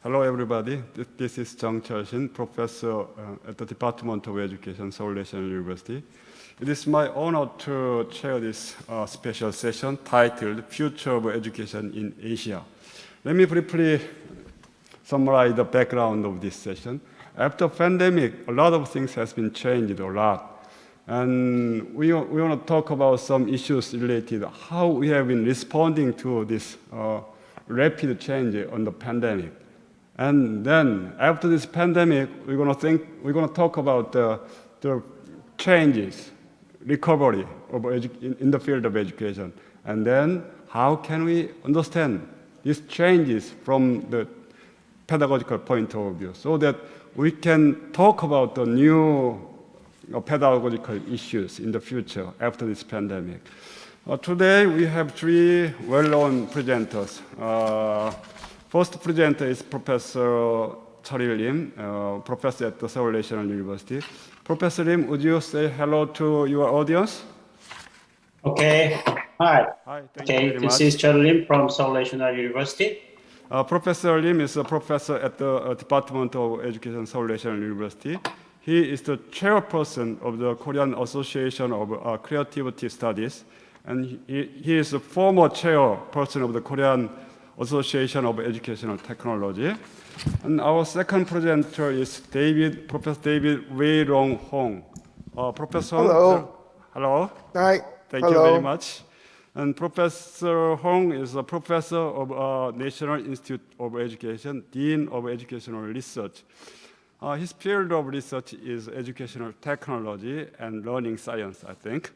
Hello, everybody. This is Jung Cheol-shin, professor at the Department of Education, Seoul National University. It is my honor to chair this special session titled Future of Education in Asia. Let me briefly summarize the background of this session. After pandemic, a lot of things has been changed a lot. And we want to talk about some issues related to how we have been responding to this rapid change on the pandemic. And then after this pandemic, we're going to talk about the changes, recovery of in the field of education. And then how can we understand these changes from the pedagogical point of view so that we can talk about the new pedagogical issues in the future after this pandemic. Today we have three well-known presenters. First presenter is Professor Cheol Lim, professor at the Seoul National University. Professor Lim, would you say hello to your audience? Okay. Hi. Hi, thank you very much. This is Cheol Lim from Seoul National University. Professor Lim is a professor at the Department of Education, Seoul National University. He is the chairperson of the Korean Association of Creativity Studies, and he is a former chairperson of the Korean Association of Educational Technology. And our second presenter is Professor David Weirong Hong. Professor Hello. Hello. Hi. Thank you very much. And Professor Hong is a professor of National Institute of Education, Dean of Educational Research. His field of research is educational technology and learning science, I think.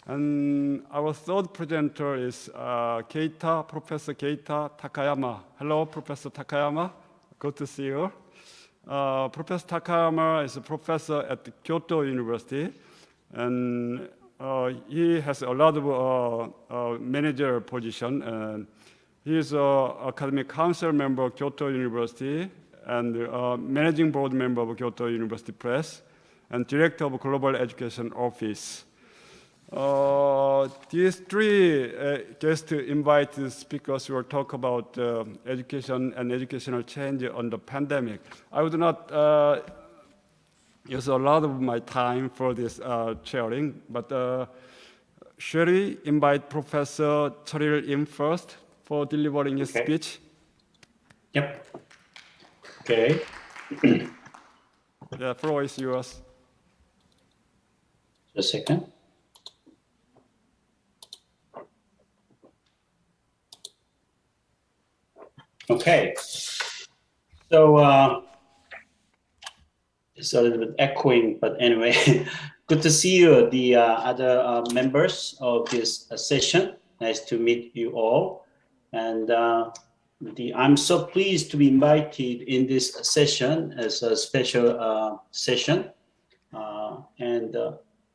And our third presenter is Professor Keita Takayama. Hello, Professor Takayama. Good to see you. Professor Takayama is a professor at Kyoto University, and he has a lot of manager position. And he is an academic council member of Kyoto University and managing board member of Kyoto University Press and director of Global Education Office. These three guest invited speakers will talk about education and educational change on the pandemic. I would not use a lot of my time for this chairing, but shall we invite Professor Cheol Lim first for delivering his speech? Yep. Okay. The floor is yours. Just a second. Okay. So it's a little bit echoing, but anyway, good to see you, the other members of this session. Nice to meet you all. And I'm so pleased to be invited in this session as a special session.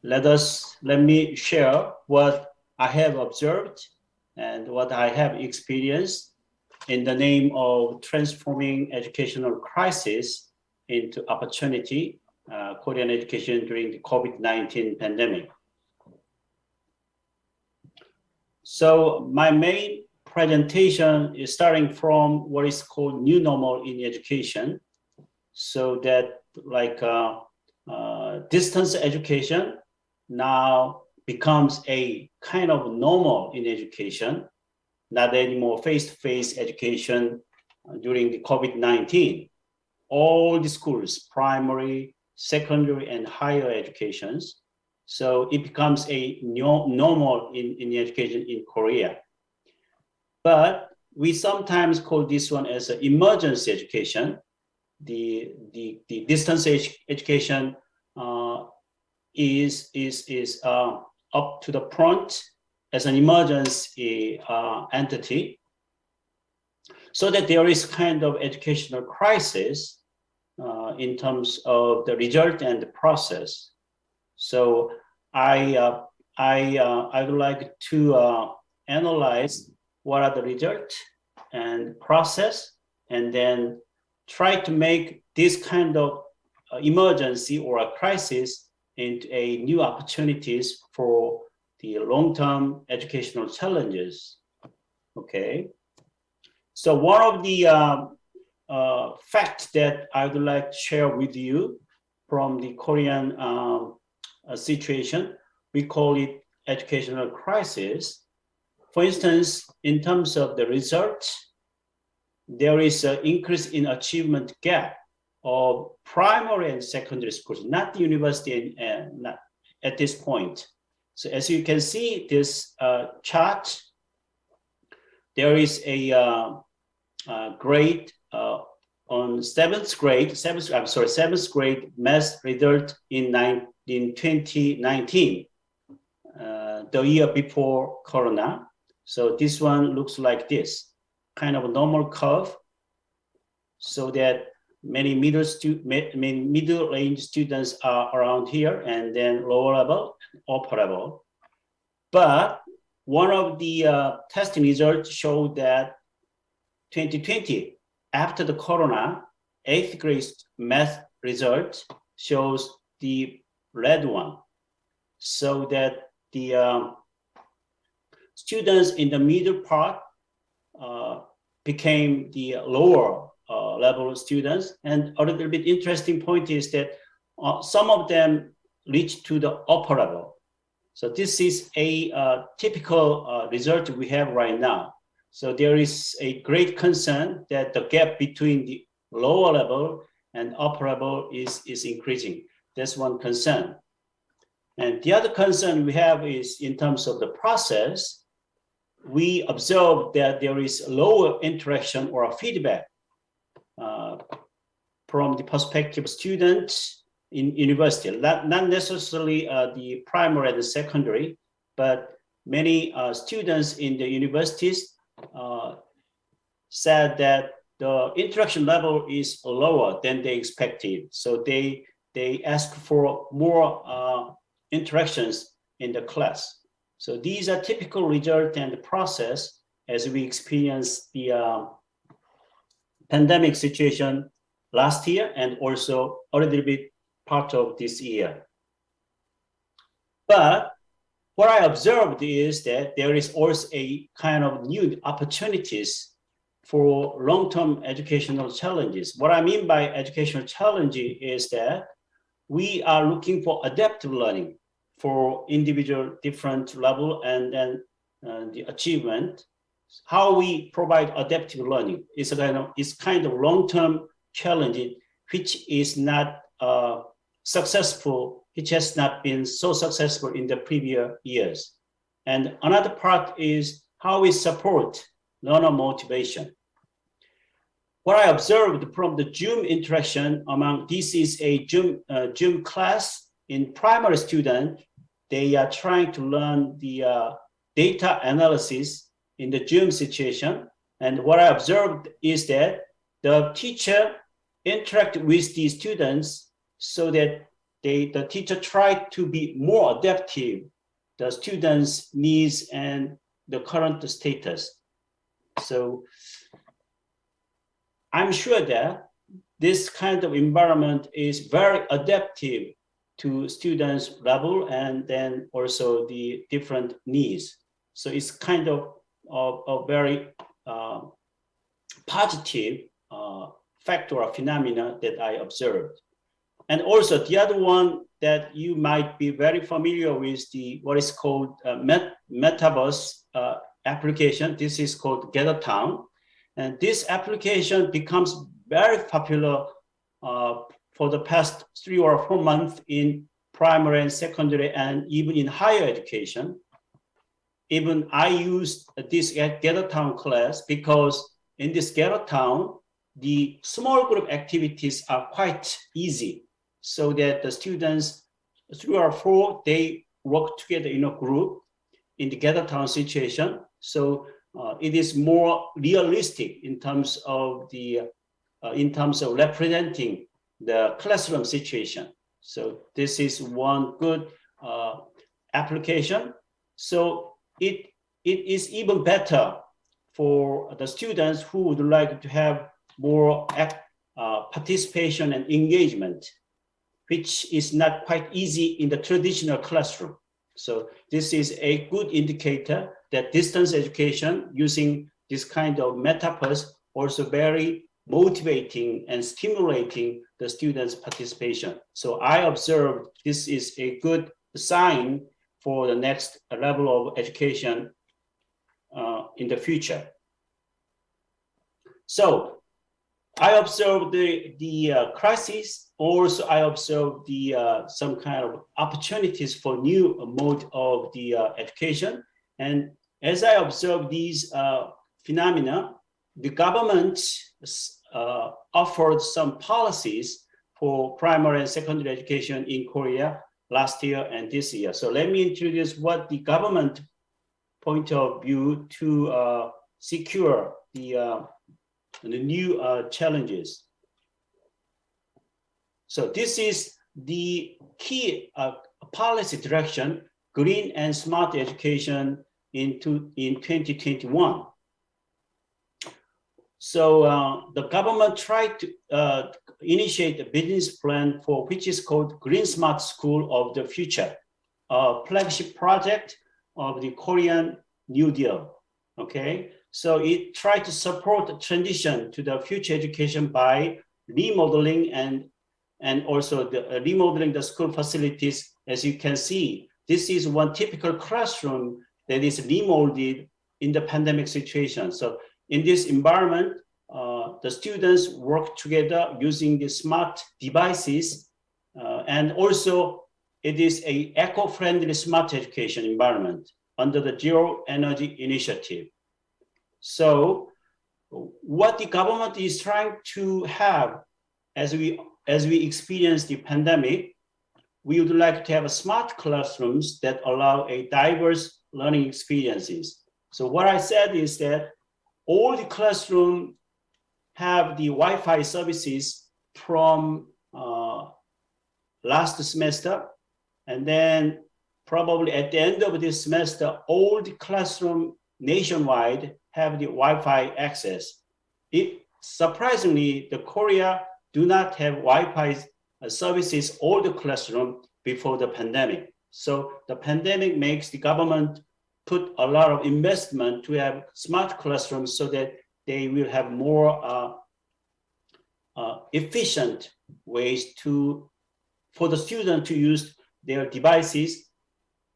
Let me share what I have observed and what I have experienced in the name of transforming educational crisis into opportunity, Korean education during the COVID-19 pandemic. So my main presentation is starting from what is called new normal in education. So that distance education now becomes a kind of normal in education, not anymore face-to-face education during the COVID-19. All the schools, primary, secondary, and higher educations. So it becomes a normal in education in Korea. But we sometimes call this one as an emergency education. The distance education is up to the front as an emergency entity, so that there is kind of educational crisis in terms of the result and the process. So I would like to analyze what are the results and process, and then try to make this kind of emergency or a crisis into a new opportunities for the long-term educational challenges. Okay. So one of the fact that I would like to share with you from the Korean situation. We call it educational crisis. For instance, in terms of the result, there is an increase in achievement gap of primary and secondary schools, not the university and not at this point. So as you can see this chart, there is a grade on seventh grade math result in 2019, the year before Corona. So this one looks like this, kind of a normal curve, so that many middle-range students are around here, and then lower level, upper level. But one of the testing results showed that 2020, after the Corona, 8th grade math result shows the red one, so that the students in the middle part became the lower level students. And a little bit interesting point is that some of them reached to the upper level. So this is a typical result we have right now. So there is a great concern that the gap between the lower level and upper level is increasing. That's one concern. And the other concern we have is in terms of the process. We observe that there is lower interaction or feedback from the prospective students in university, not necessarily the primary and the secondary, but many students in the universities said that the interaction level is lower than they expected. So they ask for more interactions in the class. So these are typical result and the process as we experience the pandemic situation last year and also a little bit part of this year. But what I observed is that there is also a kind of new opportunities for long-term educational challenges. What I mean by educational challenge is that we are looking for adaptive learning for individual different level and then the achievement. How we provide adaptive learning is kind of long-term challenge, which is not successful, which has not been so successful in the previous years. And another part is how we support learner motivation. What I observed from the Zoom interaction this is a Zoom class in primary student. They are trying to learn the data analysis in the Zoom situation. And what I observed is that the teacher interact with the students so that the teacher tried to be more adaptive, the students' needs and the current status. So I'm sure that this kind of environment is very adaptive to students' level and then also the different needs. So it's kind of a very positive factor or phenomena that I observed. And also the other one that you might be very familiar with, what is called metaverse application. This is called Gather Town. And this application becomes very popular for the past 3 or 4 months in primary and secondary and even in higher education. Even I used this Gather Town class because in this Gather Town, the small group activities are quite easy, so that the students, 3 or 4, they work together in a group in the Gather Town situation. So it is more realistic in terms of representing the classroom situation. So this is one good application. So it is even better for the students who would like to have more participation and engagement, which is not quite easy in the traditional classroom. So this is a good indicator that distance education using this kind of metaverse also very motivating and stimulating the students' participation. So I observed this is a good sign for the next level of education in the future. So I observed the crisis. Also, I observed the some kind of opportunities for new mode of the education. And as I observed these phenomena, the government offered some policies for primary and secondary education in Korea last year and this year. So let me introduce what the government point of view to secure the new challenges. So this is the key policy direction, green and smart education in 2021. So the government tried to initiate a business plan for which is called Green Smart School of the Future, a flagship project of the Korean New Deal. Okay, so it tried to support the transition to the future education by remodeling and also remodeling the school facilities. As you can see, this is one typical classroom that is remolded in the pandemic situation. So in this environment, the students work together using the smart devices, and also it is a eco-friendly smart education environment under the Zero Energy Initiative. So what the government is trying to have as we experience the pandemic, we would like to have smart classrooms that allow a diverse learning experiences. So what I said is that all the classrooms have the Wi-Fi services from last semester, and then probably at the end of this semester, all the classroom nationwide have the Wi-Fi access. Surprisingly, the Korea do not have Wi-Fi services all the classroom before the pandemic. So the pandemic makes the government put a lot of investment to have smart classrooms so that they will have more efficient ways for the student to use their devices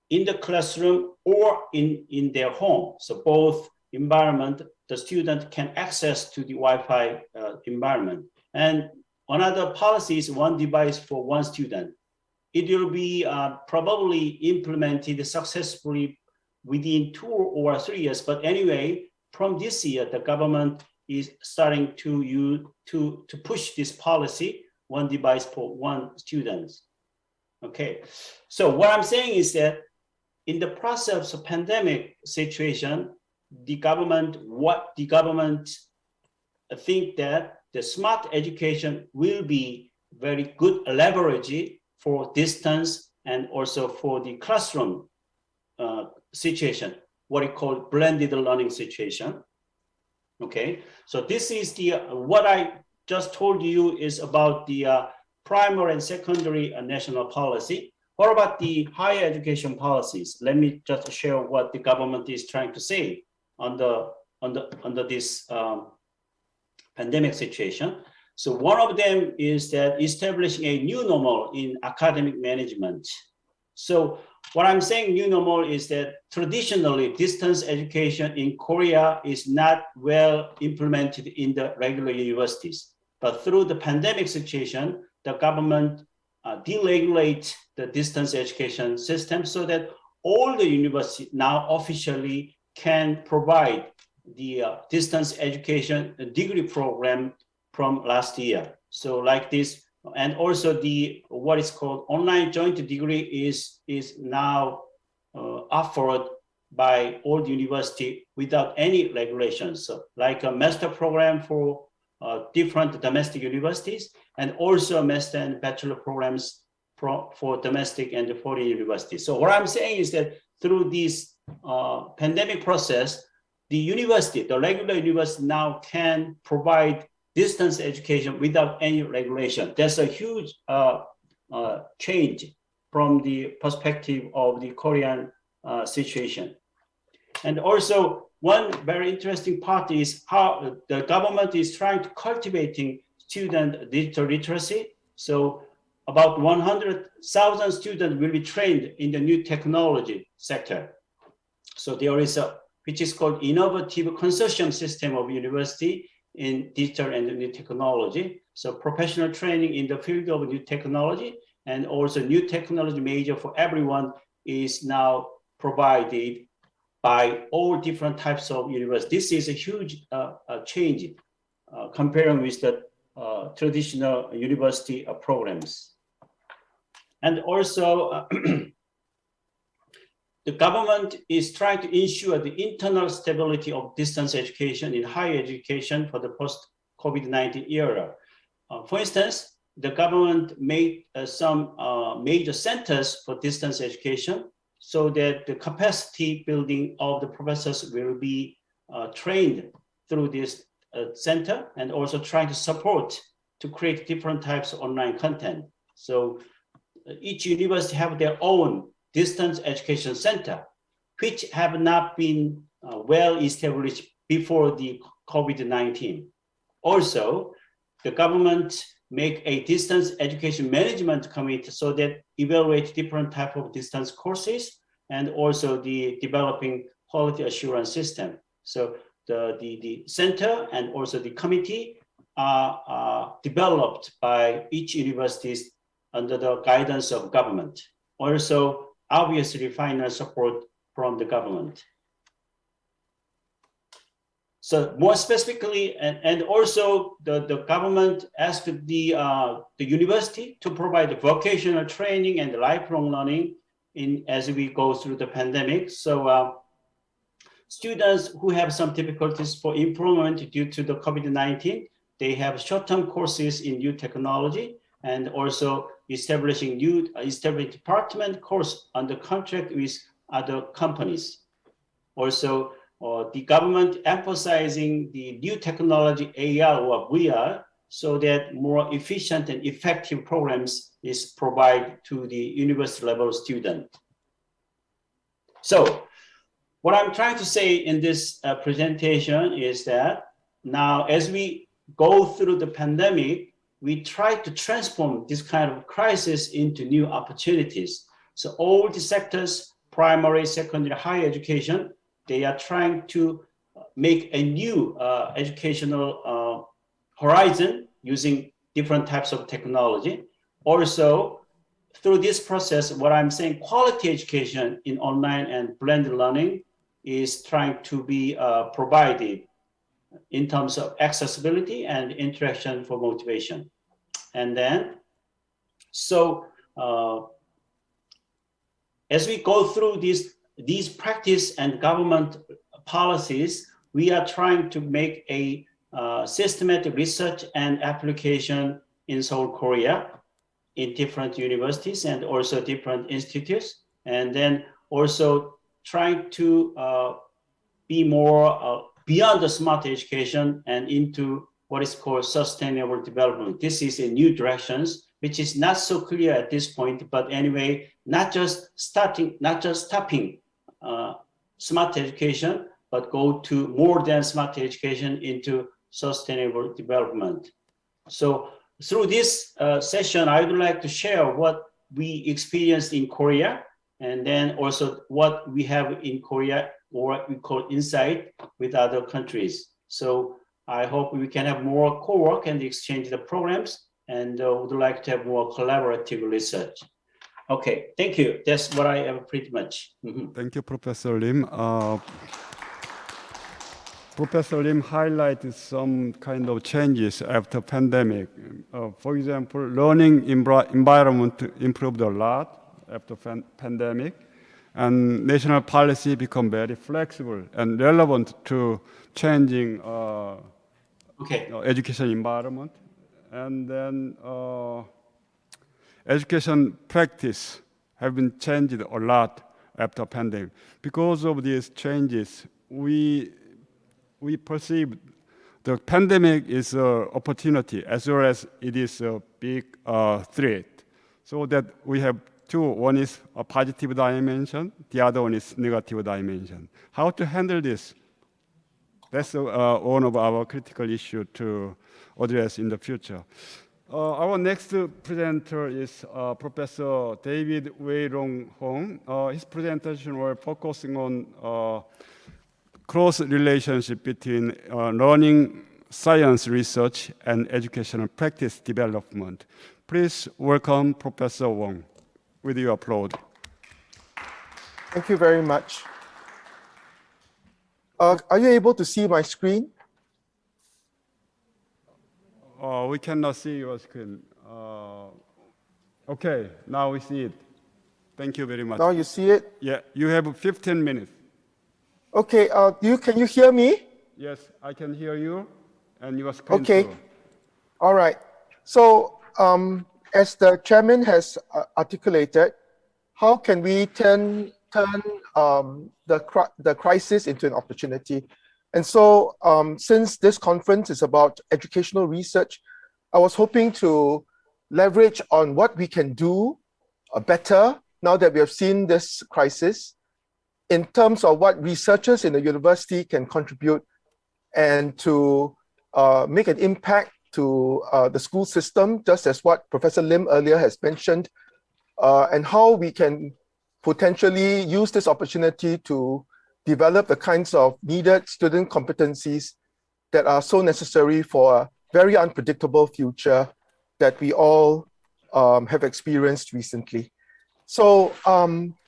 in the classroom or in their home. So both environment, the student can access to the Wi-Fi environment. And another policy is one device for one student. It will be probably implemented successfully within 2 or 3 years. But anyway, from this year, the government is starting to push this policy, one device for one student. Okay, so what I'm saying is that in the process of pandemic situation, the government think that the smart education will be very good leverage for distance and also for the classroom situation, what we call blended learning situation. Okay, so this is what I just told you is about the primary and secondary national policy. What about the higher education policies? Let me just share what the government is trying to say under this pandemic situation. So one of them is that establishing a new normal in academic management. So what I'm saying new normal is that traditionally distance education in Korea is not well implemented in the regular universities. But through the pandemic situation, the government deregulate the distance education system so that all the universities now officially can provide the distance education degree program from last year. So like this, and also the what is called online joint degree is now offered by all the university without any regulations. So like a master program for different domestic universities, and also master and bachelor programs for domestic and foreign universities. So what I'm saying is that through this pandemic process, the regular university now can provide distance education without any regulation. That's a huge change from the perspective of the Korean situation. And also, one very interesting part is how the government is trying to cultivating student digital literacy. So about 100,000 students will be trained in the new technology sector. So there is a, which is called innovative consortium system of university in digital and new technology. So professional training in the field of new technology and also new technology major for everyone is now provided by all different types of universities. This is a huge change comparing with the traditional university programs. And also, the government is trying to ensure the internal stability of distance education in higher education for the post-COVID-19 era. For instance, the government made some major centers for distance education so that the capacity building of the professors will be trained through this center and also trying to support to create different types of online content. So each university have their own distance education center, which have not been well established before the COVID-19. Also, the government make a distance education management committee so that evaluate different type of distance courses and also the developing quality assurance system. So the center and also the committee are developed by each universities under the guidance of government. Also, obviously, financial support from the government. So more specifically, and also the government asked the university to provide vocational training and lifelong learning as we go through the pandemic. So students who have some difficulties for employment due to the COVID-19, they have short-term courses in new technology and also establishing department course under contract with other companies. Also, the government emphasizing the new technology AR or VR so that more efficient and effective programs is provided to the university level student. So what I'm trying to say in this presentation is that now as we go through the pandemic, we try to transform this kind of crisis into new opportunities. So all the sectors, primary, secondary, higher education, they are trying to make a new educational horizon using different types of technology. Also, through this process, what I'm saying, quality education in online and blended learning is trying to be provided in terms of accessibility and interaction for motivation. And then, so as we go through these practice and government policies, we are trying to make a systematic research and application in Seoul, Korea, in different universities and also different institutes, and then also trying to be more beyond the smart education and into what is called sustainable development. This is a new directions, which is not so clear at this point, but anyway, not just stopping smart education, but go to more than smart education into sustainable development. So through this session, I would like to share what we experienced in Korea, and then also what we have in Korea, or what we call insight with other countries. So I hope we can have more co-work and exchange the programs, and would like to have more collaborative research. Okay, thank you. That's what I have pretty much. Thank you, Professor Lim. Professor Lim highlighted some kind of changes after pandemic. For example, learning environment improved a lot after pandemic, and national policy become very flexible and relevant to changing education environment. And then education practice have been changed a lot after pandemic. Because of these changes, we perceive the pandemic is an opportunity as well as it is a big threat. So that we have two. One is a positive dimension, the other one is negative dimension. How to handle this? That's one of our critical issues to address in the future. Our next presenter is Professor David Weirong Hong. His presentation will focusing on close relationship between learning science research and educational practice development. Please welcome Professor Wong with your applause. Thank you very much. Are you able to see my screen? We cannot see your screen. Okay, now we see it. Thank you very much. Now you see it? Yeah, you have 15 minutes. Okay, can you hear me? Yes, I can hear you and your screen Okay. too. All right. So as the chairman has articulated, how can we turn the crisis into an opportunity? And so since this conference is about educational research, I was hoping to leverage on what we can do better now that we have seen this crisis in terms of what researchers in the university can contribute and to make an impact to the school system, just as what Professor Lim earlier has mentioned, and how we can potentially use this opportunity to develop the kinds of needed student competencies that are so necessary for a very unpredictable future that we all have experienced recently. So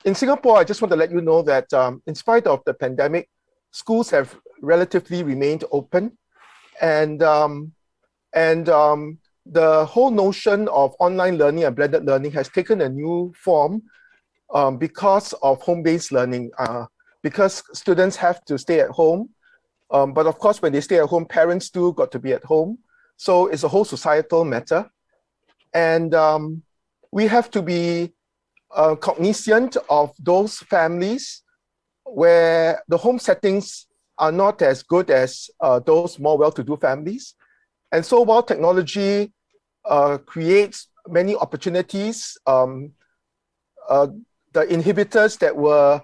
in Singapore, I just want to let you know that in spite of the pandemic, schools have relatively remained open. And the whole notion of online learning and blended learning has taken a new form because of home-based learning, because students have to stay at home. But of course, when they stay at home, parents too got to be at home. So it's a whole societal matter. And we have to be cognizant of those families where the home settings are not as good as those more well-to-do families. And so while technology creates many opportunities, the inhibitors that were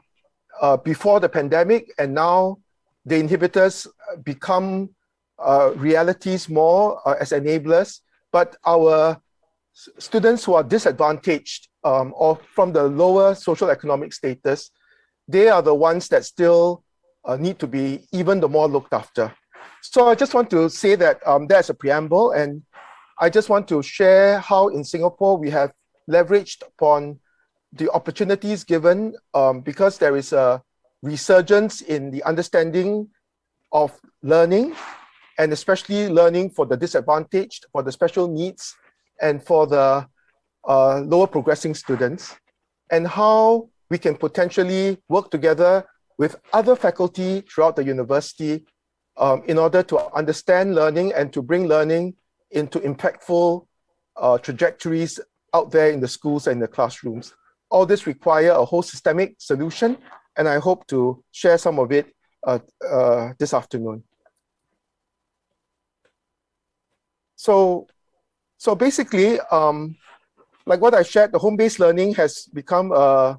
before the pandemic and now the inhibitors become realities more as enablers, but our students who are disadvantaged or from the lower social economic status, they are the ones that still need to be even the more looked after. So I just want to say that that's a preamble, and I just want to share how in Singapore we have leveraged upon the opportunities given because there is a resurgence in the understanding of learning, and especially learning for the disadvantaged, for the special needs, and for the lower progressing students, and how we can potentially work together with other faculty throughout the university in order to understand learning and to bring learning into impactful trajectories out there in the schools and the classrooms. All this require a whole systemic solution, and I hope to share some of it this afternoon. So basically, like what I shared, the home-based learning has become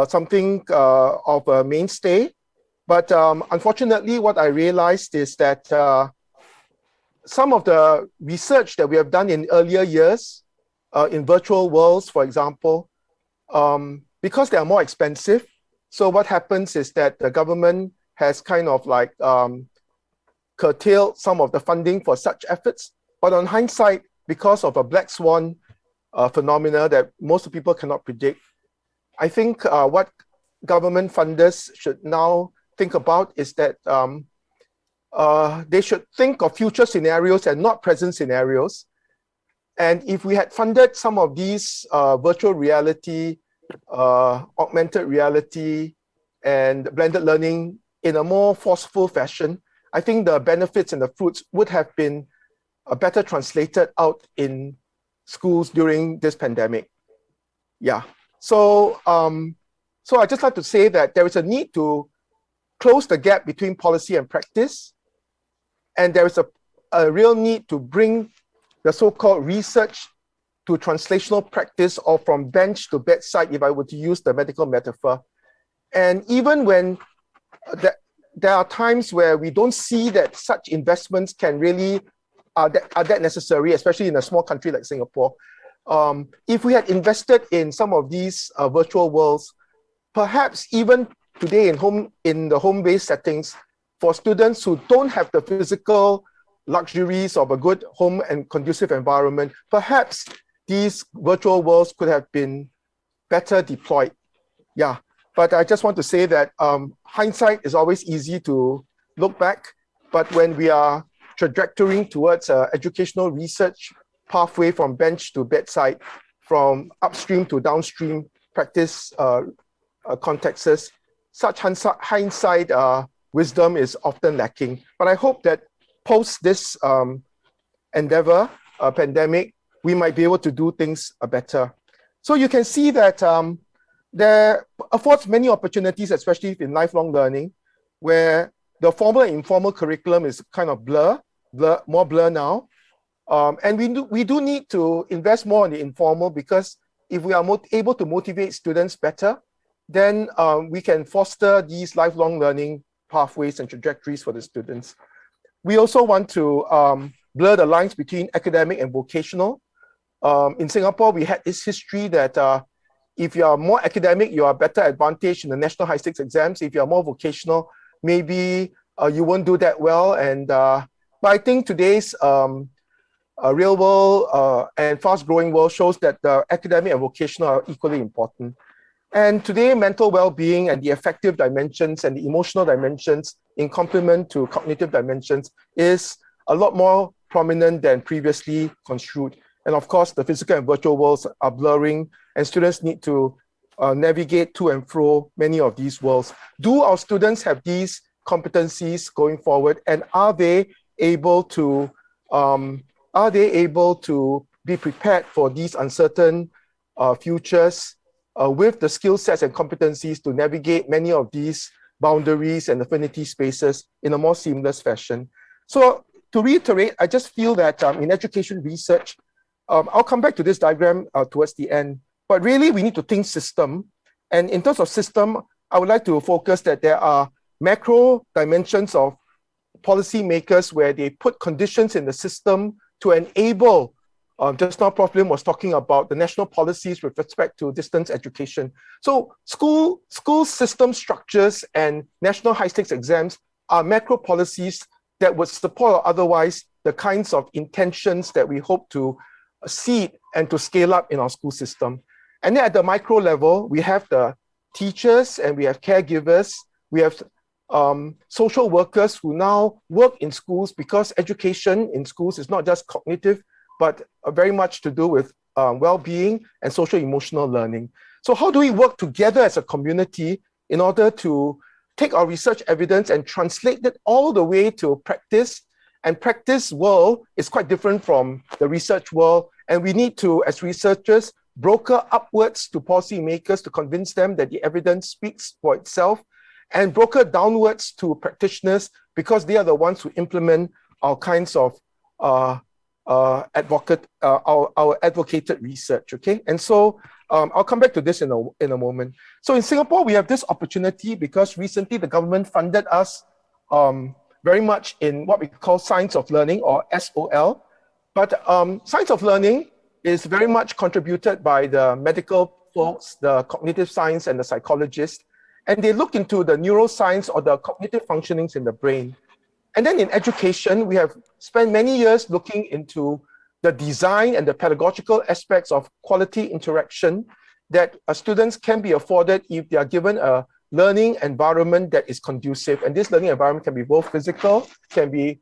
something of a mainstay. But unfortunately, what I realized is that some of the research that we have done in earlier years, in virtual worlds, for example, because they are more expensive, so what happens is that the government has kind of like curtailed some of the funding for such efforts. But on hindsight, because of a black swan phenomena that most people cannot predict, I think what government funders should now think about is that they should think of future scenarios and not present scenarios. And if we had funded some of these virtual reality, augmented reality, and blended learning in a more forceful fashion, I think the benefits and the fruits would have been better translated out in schools during this pandemic. Yeah. So I just like to say that there is a need to close the gap between policy and practice, and there is a real need to bring the so-called research to translational practice or from bench to bedside, if I were to use the medical metaphor. And even when there are times where we don't see that such investments can really are that necessary, especially in a small country like Singapore. If we had invested in some of these virtual worlds, perhaps even today in the home-based settings, for students who don't have the physical luxuries of a good home and conducive environment, perhaps these virtual worlds could have been better deployed. Yeah, but I just want to say that hindsight is always easy to look back, but when we are trajectorying towards educational research pathway from bench to bedside, from upstream to downstream practice contexts, such hindsight wisdom is often lacking. But I hope that post this endeavor, pandemic, we might be able to do things better. So you can see that there affords many opportunities, especially in lifelong learning, where the formal and informal curriculum is kind of more blur now. And we do need to invest more in the informal, because if we are able to motivate students better, then we can foster these lifelong learning pathways and trajectories for the students. We also want to blur the lines between academic and vocational. In Singapore, we had this history that if you are more academic, you are better advantaged in the national high-stakes exams. If you are more vocational, maybe you won't do that well. But I think today's real world and fast-growing world shows that the academic and vocational are equally important. And today, mental well-being and the affective dimensions and the emotional dimensions in complement to cognitive dimensions is a lot more prominent than previously construed. And of course, the physical and virtual worlds are blurring, and students need to navigate to and fro many of these worlds. Do our students have these competencies going forward, and are they able to be prepared for these uncertain futures with the skill sets and competencies to navigate many of these boundaries and affinity spaces in a more seamless fashion? So to reiterate, I just feel that in education research, I'll come back to this diagram towards the end, but really we need to think system. And in terms of system, I would like to focus that there are macro dimensions of policymakers where they put conditions in the system to enable, just now Prof. Lim was talking about the national policies with respect to distance education. So school system structures and national high-stakes exams are macro policies that would support or otherwise the kinds of intentions that we hope to seed and to scale up in our school system. And then at the micro level, we have the teachers and we have caregivers, we have social workers who now work in schools, because education in schools is not just cognitive, but very much to do with well-being and social emotional learning. So how do we work together as a community in order to take our research evidence and translate it all the way to practice? And practice world is quite different from the research world. And we need to, as researchers, broker upwards to policymakers to convince them that the evidence speaks for itself, and broker downwards to practitioners, because they are the ones who implement our kinds of our advocated research. Okay, and so I'll come back to this in a moment. So in Singapore, we have this opportunity because recently the government funded us very much in what we call science of learning, or SOL. But science of learning is very much contributed by the medical folks, the cognitive science and the psychologists, and they look into the neuroscience or the cognitive functionings in the brain. And then in education, we have spent many years looking into the design and the pedagogical aspects of quality interaction that students can be afforded if they are given a learning environment that is conducive. And this learning environment can be both physical, can be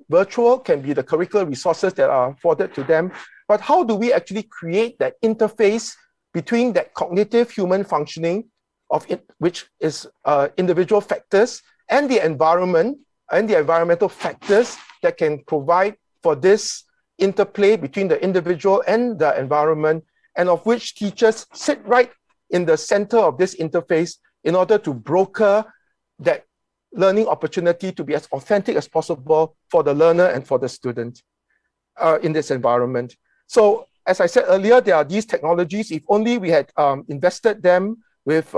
virtual, can be the curricular resources that are afforded to them. But how do we actually create that interface between that cognitive human functioning of it, which is individual factors, and the environment and the environmental factors that can provide for this interplay between the individual and the environment, and of which teachers sit right in the center of this interface in order to broker that learning opportunity to be as authentic as possible for the learner and for the student in this environment. So as I said earlier, there are these technologies. If only we had invested them with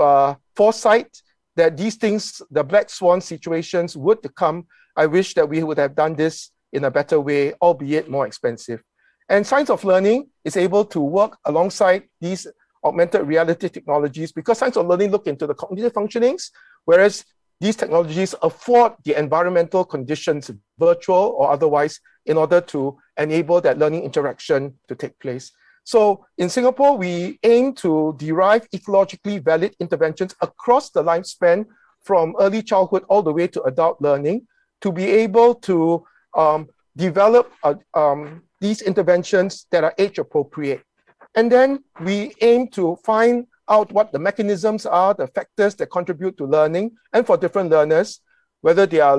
foresight that these things, the black swan situations would come, I wish that we would have done this in a better way, albeit more expensive. And science of learning is able to work alongside these augmented reality technologies because science of learning look into the cognitive functionings, whereas these technologies afford the environmental conditions, virtual or otherwise, in order to enable that learning interaction to take place. So in Singapore, we aim to derive ecologically valid interventions across the lifespan from early childhood all the way to adult learning to be able to develop these interventions that are age appropriate. And then we aim to find out what the mechanisms are, the factors that contribute to learning, and for different learners, whether they are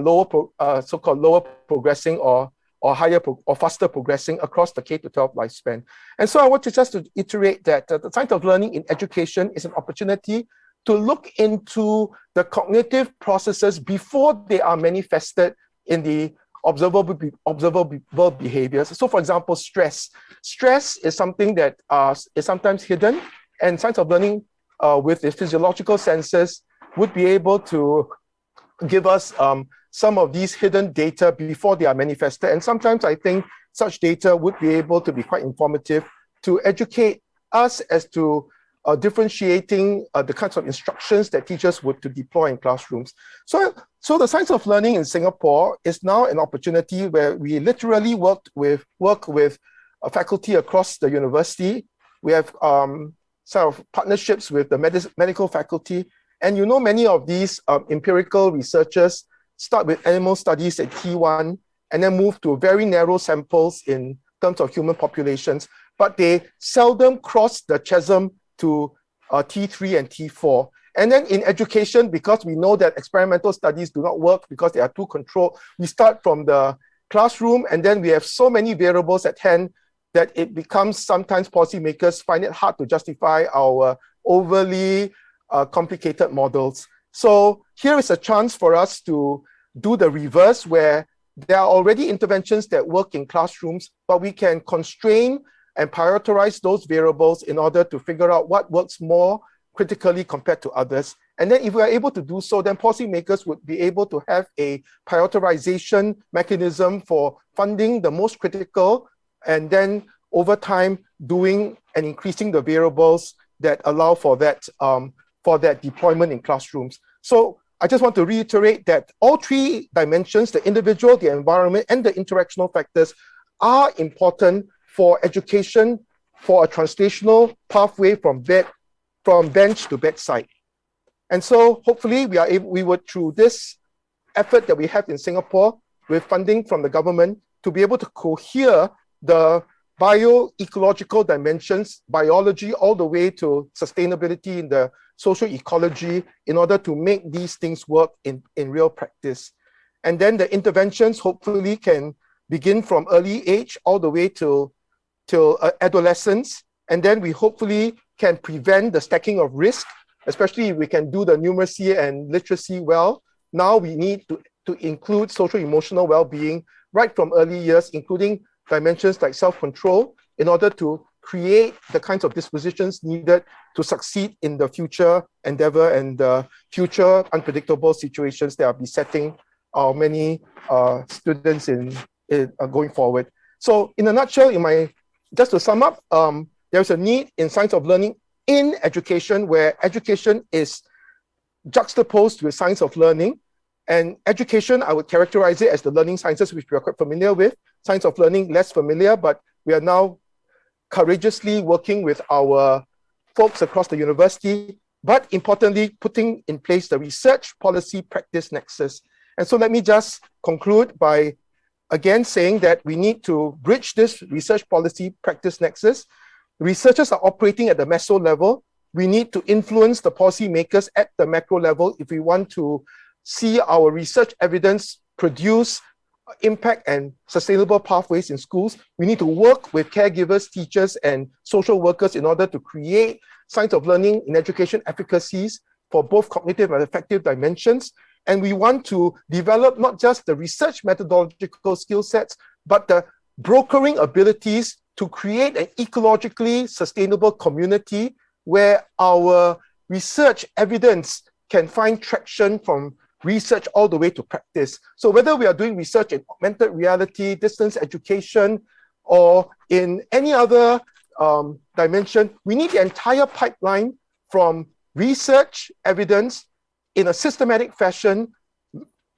so-called lower progressing or higher or faster progressing across the K-12 lifespan. And so I want to just iterate that the science of learning in education is an opportunity to look into the cognitive processes before they are manifested in the observable behaviors. So for example, stress. Stress is something that is sometimes hidden, and science of learning with the physiological senses would be able to give us some of these hidden data before they are manifested. And sometimes I think such data would be able to be quite informative to educate us as to differentiating the kinds of instructions that teachers would to deploy in classrooms. So the science of learning in Singapore is now an opportunity where we literally work with faculty across the university. We have sort of partnerships with the medical faculty. And you know, many of these empirical researchers start with animal studies at T1 and then move to very narrow samples in terms of human populations, but they seldom cross the chasm to T3 and T4. And then in education, because we know that experimental studies do not work because they are too controlled, we start from the classroom and then we have so many variables at hand that it becomes sometimes policymakers find it hard to justify our overly complicated models. So here is a chance for us to do the reverse, where there are already interventions that work in classrooms, but we can constrain and prioritize those variables in order to figure out what works more critically compared to others. And then if we are able to do so, then policymakers would be able to have a prioritization mechanism for funding the most critical, and then over time doing and increasing the variables that allow for that deployment in classrooms. So I just want to reiterate that all three dimensions, the individual, the environment, and the interactional factors, are important for education, for a translational pathway from bench to bedside. And so hopefully we would, through this effort that we have in Singapore with funding from the government, to be able to cohere the bioecological dimensions, biology, all the way to sustainability in the social ecology, in order to make these things work in real practice. And then the interventions hopefully can begin from early age all the way till adolescence. And then we hopefully can prevent the stacking of risk, especially if we can do the numeracy and literacy well. Now we need to include social emotional well-being right from early years, including dimensions like self-control, in order to create the kinds of dispositions needed to succeed in the future endeavor and the future unpredictable situations that are besetting many students in going forward. So in a nutshell, just to sum up, there's a need in science of learning in education, where education is juxtaposed with science of learning. And education, I would characterize it as the learning sciences, which we are quite familiar with. Science of learning, less familiar, but we are now courageously working with our folks across the university, but importantly, putting in place the research policy practice nexus. And so let me just conclude by again saying that we need to bridge this research policy practice nexus. Researchers are operating at the meso level. We need to influence the policymakers at the macro level if we want to see our research evidence produce impact and sustainable pathways in schools. We need to work with caregivers, teachers, and social workers in order to create science of learning in education efficacies for both cognitive and affective dimensions. And we want to develop not just the research methodological skill sets, but the brokering abilities to create an ecologically sustainable community where our research evidence can find traction from research all the way to practice. So whether we are doing research in augmented reality, distance education, or in any other dimension, we need the entire pipeline from research evidence in a systematic fashion,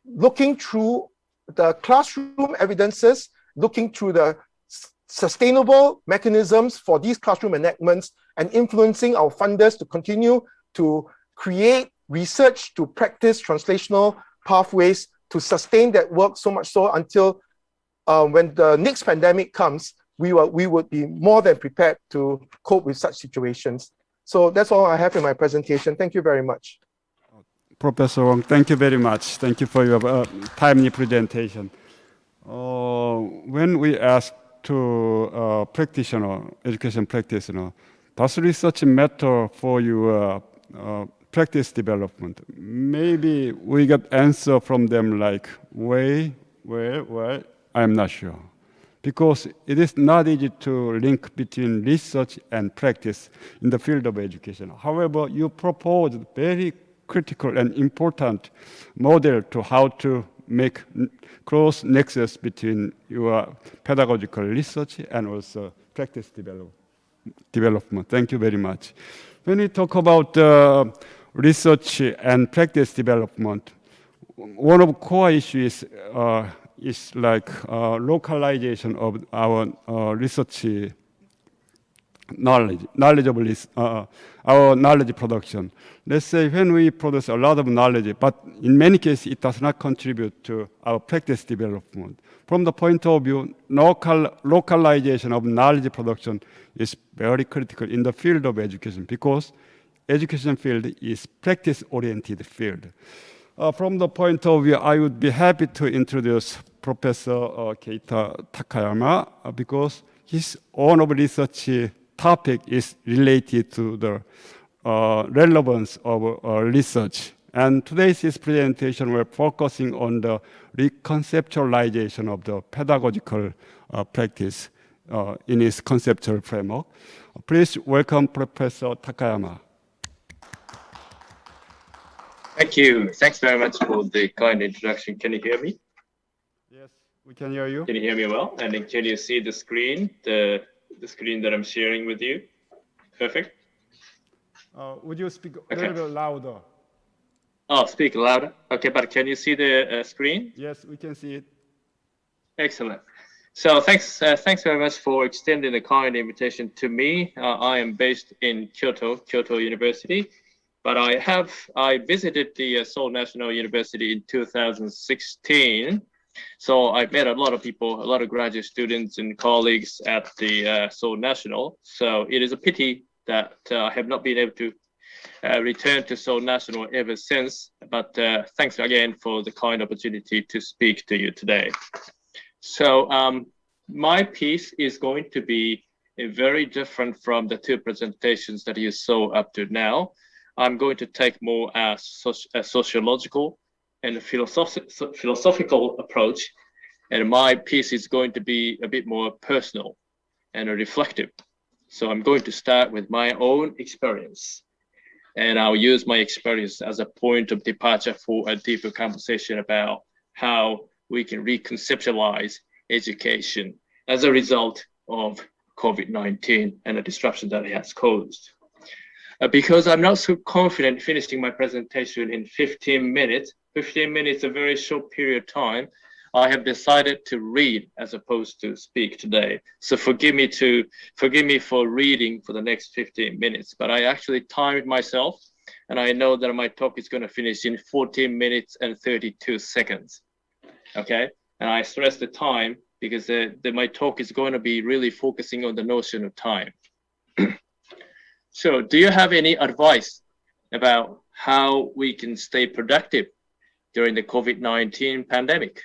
looking through the classroom evidences, looking through the sustainable mechanisms for these classroom enactments, and influencing our funders to continue to create research to practice translational pathways to sustain that work, so much so until when the next pandemic comes, we would be more than prepared to cope with such situations. So that's all I have in my presentation. Thank you very much. Professor Wong, thank you very much. Thank you for your timely presentation. When we ask to practitioner, education practitioner, does research matter for your practice development? Maybe we got answer from them like, where, I'm not sure. Because it is not easy to link between research and practice in the field of education. However, you proposed very critical and important model to how to make close nexus between your pedagogical research and also practice development. Thank you very much. When we talk about research and practice development, one of the core issues is like localization of our research knowledge of our knowledge production. Let's say when we produce a lot of knowledge, but in many cases it does not contribute to our practice development. From the point of view, localization of knowledge production is very critical in the field of education because education field is practice-oriented field. From the point of view, I would be happy to introduce Professor Keita Takayama because his own research topic is related to the relevance of research. And today's his presentation we're focusing on the reconceptualization of the pedagogical practice in his conceptual framework. Please welcome Professor Takayama. Thank you. Thanks very much for the kind introduction. Can you hear me? Yes, we can hear you. Can you hear me well? And then can you see the screen, the screen that I'm sharing with you? Perfect. Would you speak a little bit louder? Oh, speak louder. Okay, but can you see the screen? Yes, we can see it. Excellent. So thanks very much for extending the kind invitation to me. I am based in Kyoto University. But I visited the Seoul National University in 2016. So I met a lot of people, a lot of graduate students and colleagues at the Seoul National. So it is a pity that I have not been able to return to Seoul National ever since. But thanks again for the kind opportunity to speak to you today. So my piece is going to be very different from the two presentations that you saw up to now. I'm going to take more a sociological and a philosophical approach, and my piece is going to be a bit more personal and reflective. So I'm going to start with my own experience, and I'll use my experience as a point of departure for a deeper conversation about how we can reconceptualize education as a result of COVID-19 and the disruption that it has caused. Because I'm not so confident finishing my presentation in 15 minutes. 15 minutes is a very short period of time. I have decided to read as opposed to speak today. So forgive me for reading for the next 15 minutes, but I actually timed myself and I know that my talk is going to finish in 14 minutes and 32 seconds. Okay, and I stress the time because my talk is going to be really focusing on the notion of time. So do you have any advice about how we can stay productive during the COVID-19 pandemic?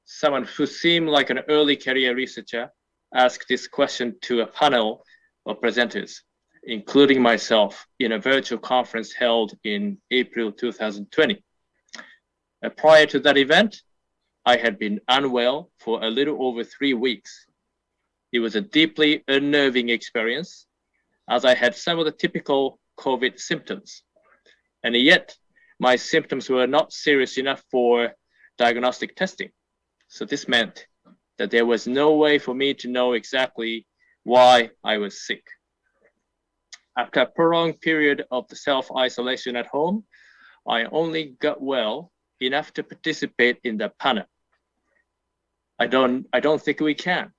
Someone who seemed like an early career researcher asked this question to a panel of presenters, including myself, in a virtual conference held in April 2020. Prior to that event, I had been unwell for a little over 3 weeks. It was a deeply unnerving experience, as I had some of the typical COVID symptoms. And yet, my symptoms were not serious enough for diagnostic testing. So this meant that there was no way for me to know exactly why I was sick. After a prolonged period of the self-isolation at home, I only got well enough to participate in the panel. I don't think we can,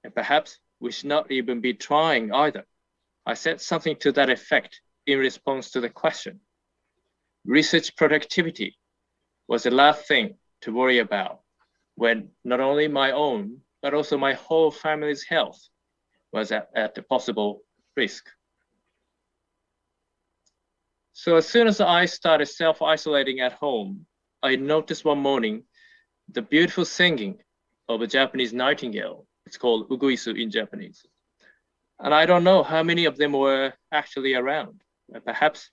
and perhaps we should not even be trying either. I said something to that effect in response to the question. Research productivity was the last thing to worry about when not only my own, but also my whole family's health was at a possible risk. So as soon as I started self-isolating at home, I noticed one morning the beautiful singing of a Japanese nightingale. It's called uguisu in Japanese. And I don't know how many of them were actually around. Perhaps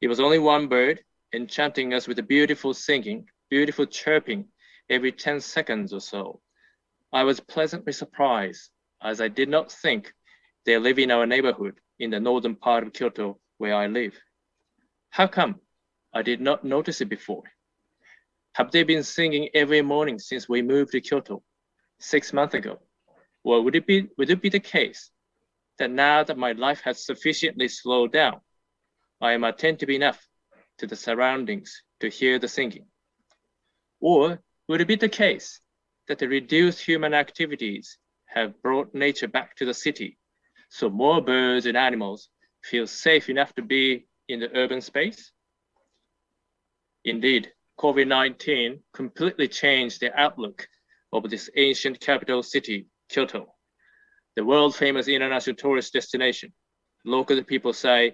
it was only one bird enchanting us with a beautiful singing, beautiful chirping every 10 seconds or so. I was pleasantly surprised, as I did not think they live in our neighborhood in the northern part of Kyoto where I live. How come I did not notice it before? Have they been singing every morning since we moved to Kyoto 6 months ago? Or would it be the case that now that my life has sufficiently slowed down, I am attentive enough to the surroundings to hear the singing? Or would it be the case that the reduced human activities have brought nature back to the city, so more birds and animals feel safe enough to be in the urban space? Indeed, COVID-19 completely changed the outlook of this ancient capital city, Kyoto, the world-famous international tourist destination. Local people say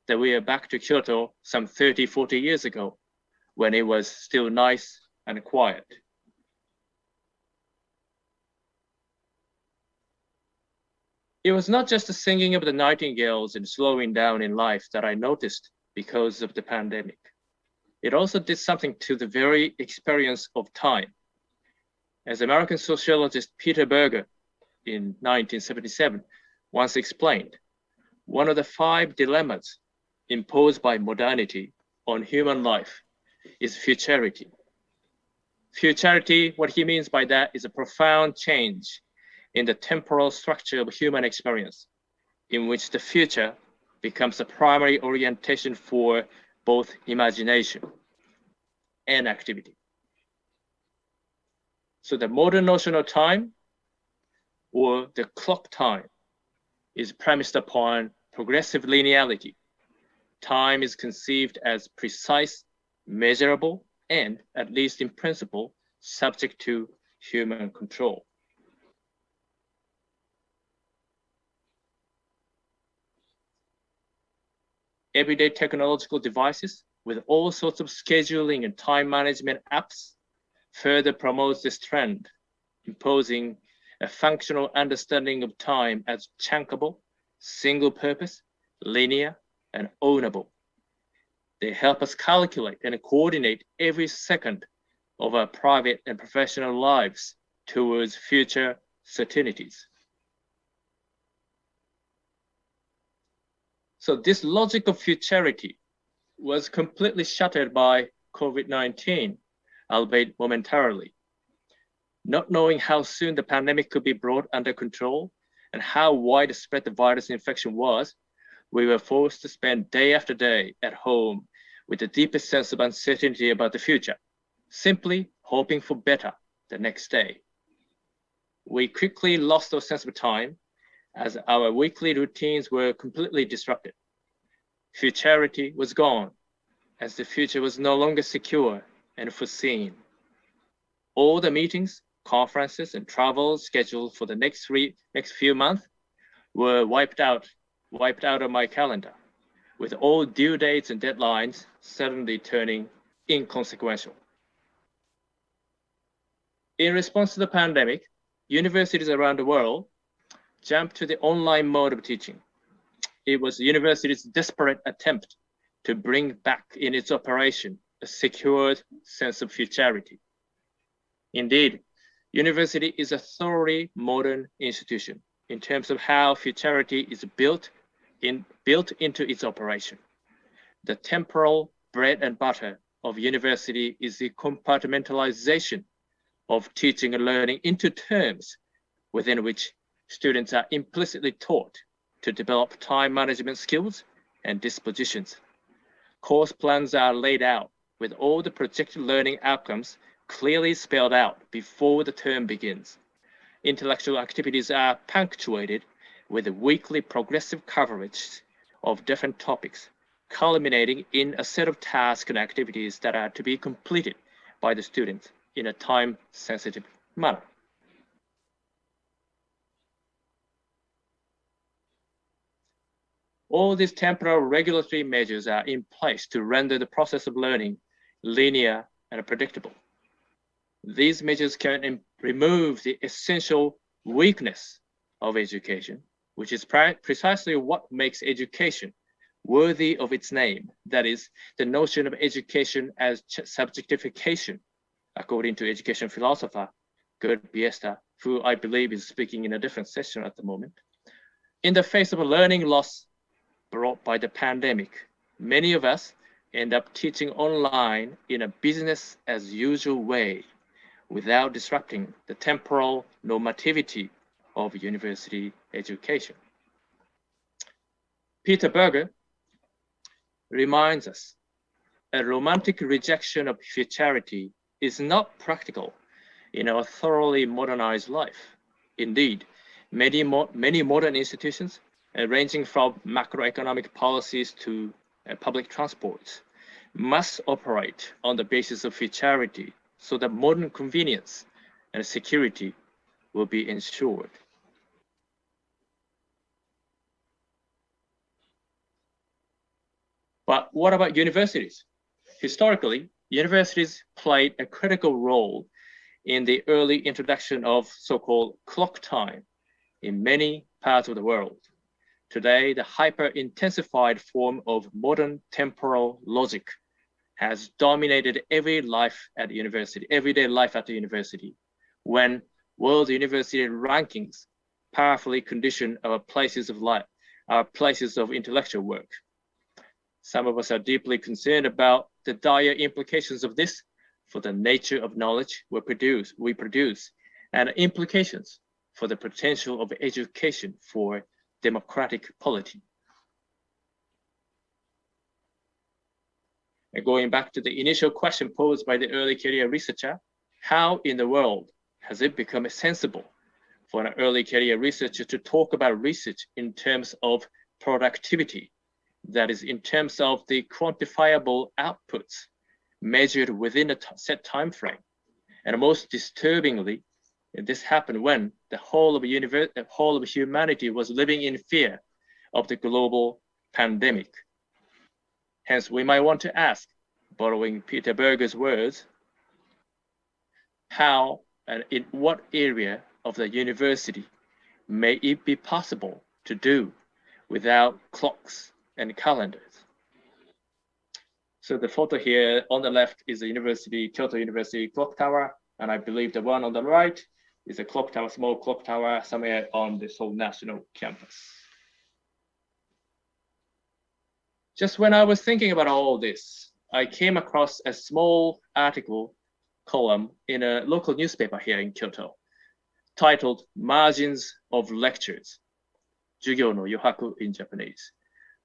that we are back to Kyoto some 30, 40 years ago, when it was still nice and quiet. It was not just the singing of the nightingales and slowing down in life that I noticed because of the pandemic. It also did something to the very experience of time. As American sociologist Peter Berger in 1977 once explained, one of the 5 dilemmas imposed by modernity on human life is futurity. Futurity, what he means by that is a profound change in the temporal structure of human experience, in which the future becomes the primary orientation for both imagination and activity. So the modern notion of time, or the clock time, is premised upon progressive linearity. Time is conceived as precise, measurable, and, at least in principle, subject to human control. Everyday technological devices with all sorts of scheduling and time management apps further promotes this trend, imposing a functional understanding of time as chunkable, single purpose, linear, and ownable. They help us calculate and coordinate every second of our private and professional lives towards future certainties. So this logic of futurity was completely shattered by COVID-19, albeit momentarily. Not knowing how soon the pandemic could be brought under control and how widespread the virus infection was, we were forced to spend day after day at home with the deepest sense of uncertainty about the future, simply hoping for better the next day. We quickly lost our sense of time as our weekly routines were completely disrupted. Futurity was gone, as the future was no longer secure and foreseen. All the meetings, conferences, and travels scheduled for the next few months were wiped out of my calendar, with all due dates and deadlines suddenly turning inconsequential. In response to the pandemic, universities around the world jumped to the online mode of teaching. It was the university's desperate attempt to bring back in its operation a secured sense of futurity. Indeed, university is a thoroughly modern institution in terms of how futurity is built into its operation. The temporal bread and butter of university is the compartmentalization of teaching and learning into terms within which students are implicitly taught to develop time management skills and dispositions. Course plans are laid out with all the projected learning outcomes clearly spelled out before the term begins. Intellectual activities are punctuated with weekly progressive coverage of different topics, culminating in a set of tasks and activities that are to be completed by the students in a time-sensitive manner. All these temporal regulatory measures are in place to render the process of learning linear and predictable. These measures can remove the essential weakness of education, which is precisely what makes education worthy of its name. That is, the notion of education as subjectification, according to education philosopher Gerd Biesta, who I believe is speaking in a different session at the moment. In the face of a learning loss brought by the pandemic, many of us end up teaching online in a business as usual way without disrupting the temporal normativity of university education. Peter Berger reminds us a romantic rejection of futurity is not practical in our thoroughly modernized life. Indeed, many modern institutions, ranging from macroeconomic policies to public transports, must operate on the basis of futurity so that modern convenience and security will be ensured. But what about universities? Historically, universities played a critical role in the early introduction of so-called clock time in many parts of the world. Today, the hyper-intensified form of modern temporal logic has dominated everyday life at the university, when world university rankings powerfully condition our places of life, our places of intellectual work. Some of us are deeply concerned about the dire implications of this for the nature of knowledge we produce, and implications for the potential of education for democratic polity. And going back to the initial question posed by the early career researcher, how in the world has it become sensible for an early career researcher to talk about research in terms of productivity, that is, in terms of the quantifiable outputs measured within a set time frame? And most disturbingly, this happened when the whole of humanity was living in fear of the global pandemic. Hence, we might want to ask, borrowing Peter Berger's words, how and in what area of the university may it be possible to do without clocks and calendars? So the photo here on the left is the Kyoto University clock tower, and I believe the one on the right is a clock tower, small clock tower somewhere on the Seoul National Campus. Just when I was thinking about all this, I came across a small article column in a local newspaper here in Kyoto, titled Margins of Lectures, 授業の余白 in Japanese.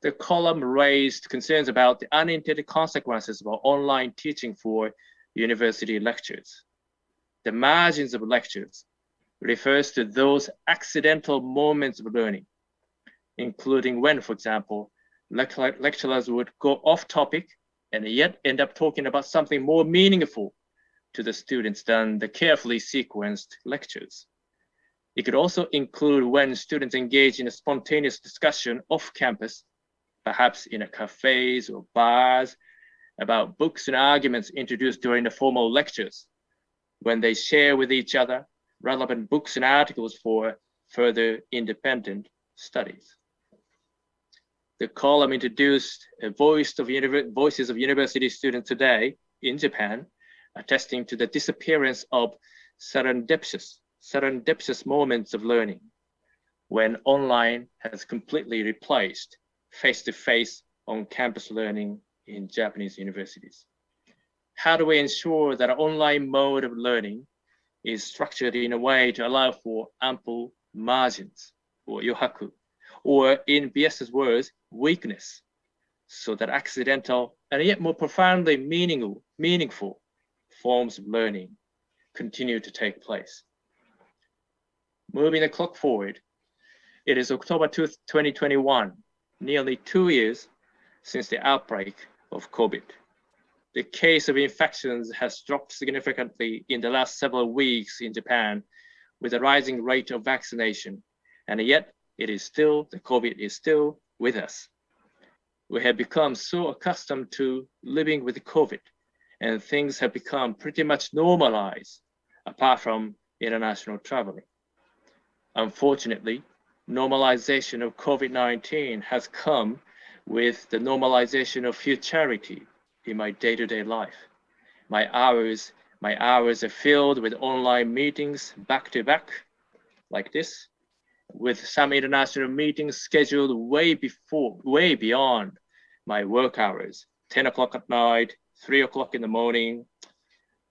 The column raised concerns about the unintended consequences of online teaching for university lectures. The margins of lectures refers to those accidental moments of learning, including when, for example, lecturers would go off topic and yet end up talking about something more meaningful to the students than the carefully sequenced lectures. It could also include when students engage in a spontaneous discussion off campus, perhaps in cafes or bars, about books and arguments introduced during the formal lectures, when they share with each other relevant books and articles for further independent studies. The column introduced a voices of university students today in Japan, attesting to the disappearance of serendipitous moments of learning. when online has completely replaced face-to-face on-campus learning in Japanese universities? How do we ensure that our online mode of learning is structured in a way to allow for ample margins, or yohaku, or in BS's words, weakness, so that accidental and yet more profoundly meaningful forms of learning continue to take place? Moving the clock forward, it is October 2021, nearly 2 years since the outbreak of COVID. The case of infections has dropped significantly in the last several weeks in Japan with a rising rate of vaccination, and yet the COVID is still with us. We have become so accustomed to living with COVID, and things have become pretty much normalized apart from international traveling. Unfortunately, normalization of COVID-19 has come with the normalization of futurity in my day-to-day life. My hours are filled with online meetings back to back, like this, with some international meetings scheduled way beyond my work hours, 10 o'clock at night, 3 o'clock in the morning.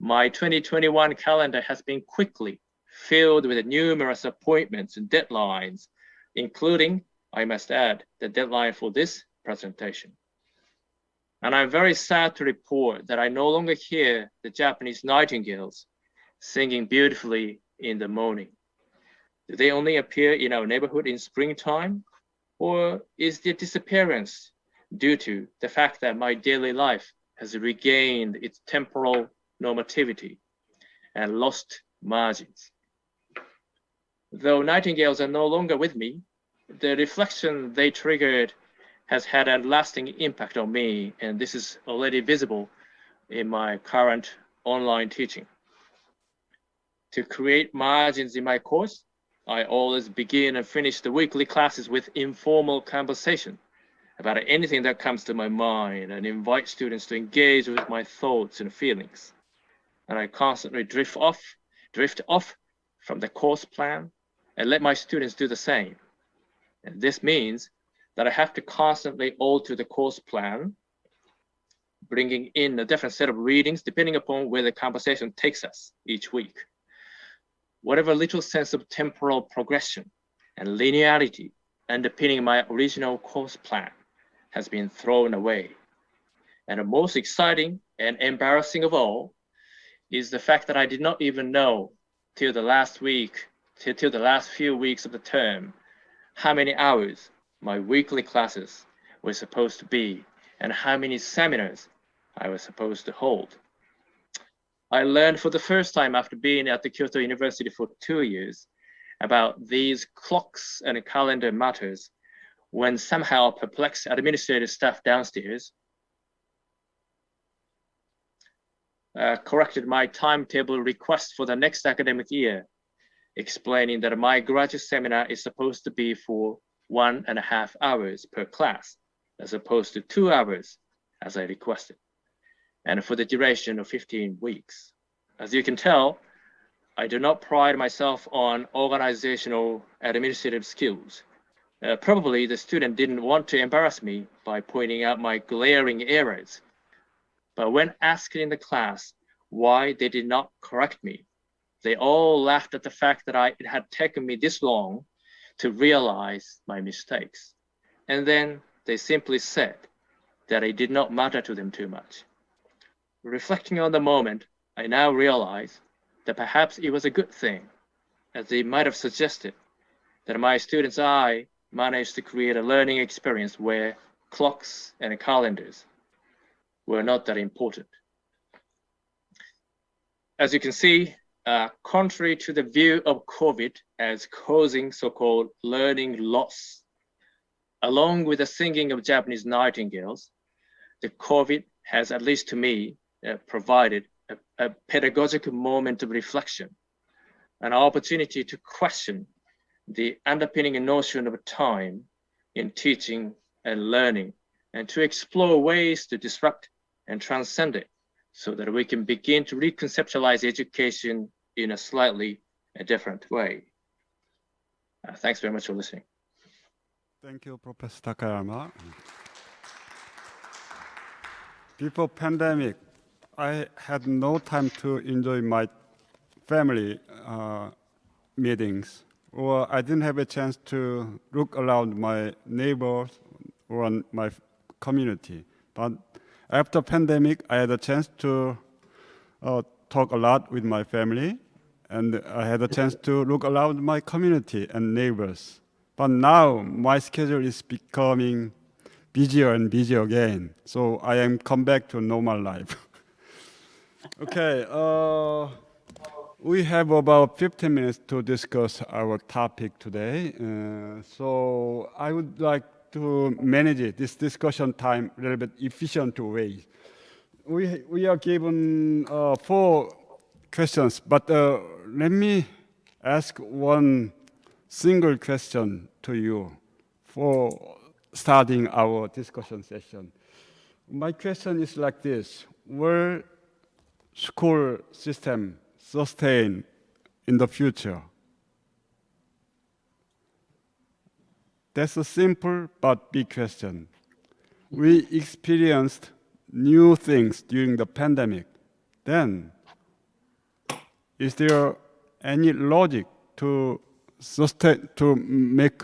My 2021 calendar has been quickly filled with numerous appointments and deadlines, including, I must add, the deadline for this presentation. And I'm very sad to report that I no longer hear the Japanese nightingales singing beautifully in the morning. Do they only appear in our neighborhood in springtime? Or is their disappearance due to the fact that my daily life has regained its temporal normativity and lost margins? Though nightingales are no longer with me, the reflection they triggered has had a lasting impact on me, and this is already visible in my current online teaching. To create margins in my course, I always begin and finish the weekly classes with informal conversation about anything that comes to my mind and invite students to engage with my thoughts and feelings. And I constantly drift off from the course plan and let my students do the same. And this means that I have to constantly alter the course plan, bringing in a different set of readings depending upon where the conversation takes us each week. Whatever little sense of temporal progression and linearity underpinning my original course plan has been thrown away. And the most exciting and embarrassing of all is the fact that I did not even know till the last few weeks of the term how many hours my weekly classes were supposed to be and how many seminars I was supposed to hold. I learned for the first time after being at the Kyoto University for 2 years about these clocks and calendar matters when somehow perplexed administrative staff downstairs corrected my timetable request for the next academic year, explaining that my graduate seminar is supposed to be for 1.5 hours per class, as opposed to 2 hours as I requested, and for the duration of 15 weeks. As you can tell, I do not pride myself on organizational administrative skills. Probably the student didn't want to embarrass me by pointing out my glaring errors. But when asked in the class why they did not correct me, they all laughed at the fact that it had taken me this long to realize my mistakes. And then they simply said that it did not matter to them too much. Reflecting on the moment, I now realize that perhaps it was a good thing, as they might have suggested, that my students' I managed to create a learning experience where clocks and calendars were not that important. As you can see, contrary to the view of COVID as causing so-called learning loss, along with the singing of Japanese nightingales, the COVID has, at least to me, provided a pedagogical moment of reflection, an opportunity to question the underpinning notion of time in teaching and learning, and to explore ways to disrupt and transcend it so that we can begin to reconceptualize education in a slightly different way. Thanks very much for listening. Thank you, Professor Takayama. Before pandemic, I had no time to enjoy my family meetings, or I didn't have a chance to look around my neighbors or my community. But after pandemic, I had a chance to talk a lot with my family, and I had a chance to look around my community and neighbors. But now my schedule is becoming busier and busier again, so I am come back to normal life. Okay, we have about 15 minutes to discuss our topic today. So I would like to manage this discussion time a little bit efficient way. We are given 4 questions, but let me ask one single question to you for starting our discussion session. My question is like this: will school system sustain in the future? That's a simple but big question. We experienced new things during the pandemic. Then, is there any logic to make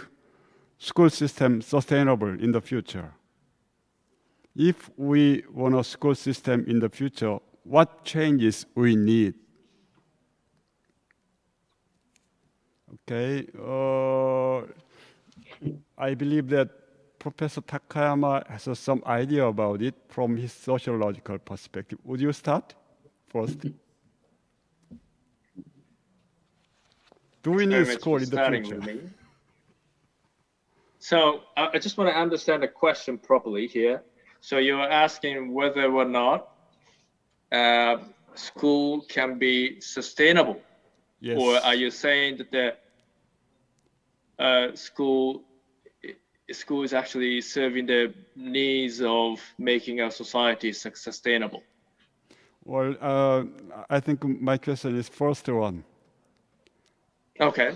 school system sustainable in the future? If we want a school system in the future, what changes we need? Okay, I believe that Professor Takayama has some idea about it from his sociological perspective. Would you start first? Do we need school in the future? So I just want to understand the question properly here. So you're asking whether or not school can be sustainable? Yes. Or are you saying that the school is actually serving the needs of making our society sustainable? Well, I think my question is first one. Okay.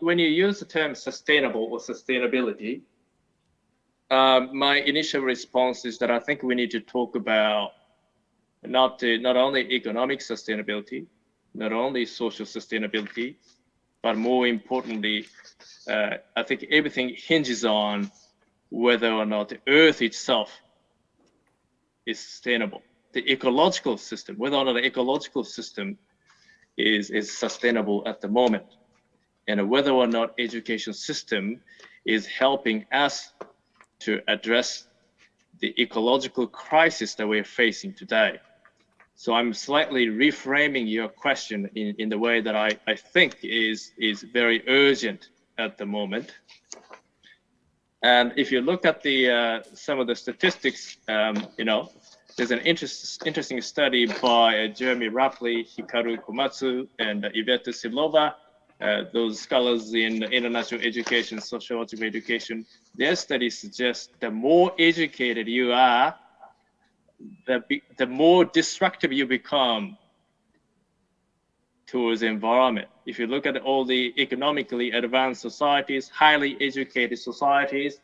When you use the term sustainable or sustainability, my initial response is that I think we need to talk about not only economic sustainability, not only social sustainability, but more importantly, I think everything hinges on whether or not the Earth itself is sustainable. The ecological system, whether or not the ecological system is sustainable at the moment, and whether or not education system is helping us to address the ecological crisis that we're facing today. So I'm slightly reframing your question in the way that I think is very urgent at the moment. And if you look at the some of the statistics, there's an interesting study by Jeremy Rapley, Hikaru Komatsu, and Yvette Silova, those scholars in international education, sociological education. Their study suggests the more educated you are, the more destructive you become towards the environment. If you look at all the economically advanced societies, highly educated societies,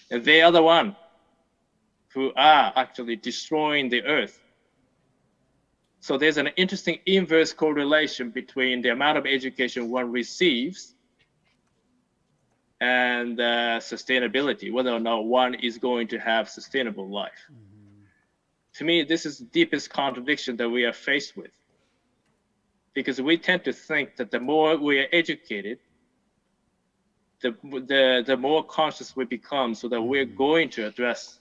they are the one who are actually destroying the Earth. So there's an interesting inverse correlation between the amount of education one receives and sustainability, whether or not one is going to have sustainable life. To me, this is the deepest contradiction that we are faced with. Because we tend to think that the more we are educated, the more conscious we become, so that we're going to address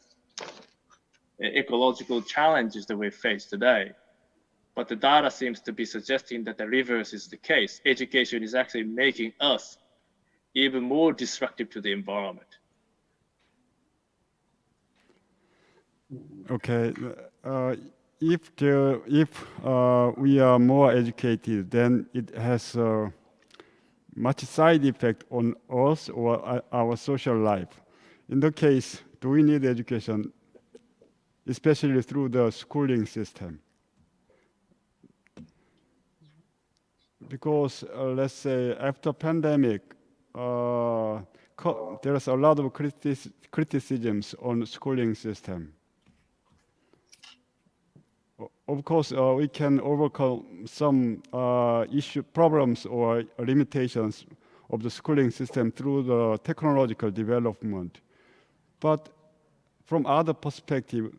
the ecological challenges that we face today. But the data seems to be suggesting that the reverse is the case. Education is actually making us even more destructive to the environment. Okay, if we are more educated, then it has much side effect on us or our social life. In the case, do we need education, especially through the schooling system? because let's say after pandemic, there's a lot of criticisms on schooling system. Of course, we can overcome some problems or limitations of the schooling system through the technological development. But from other perspective,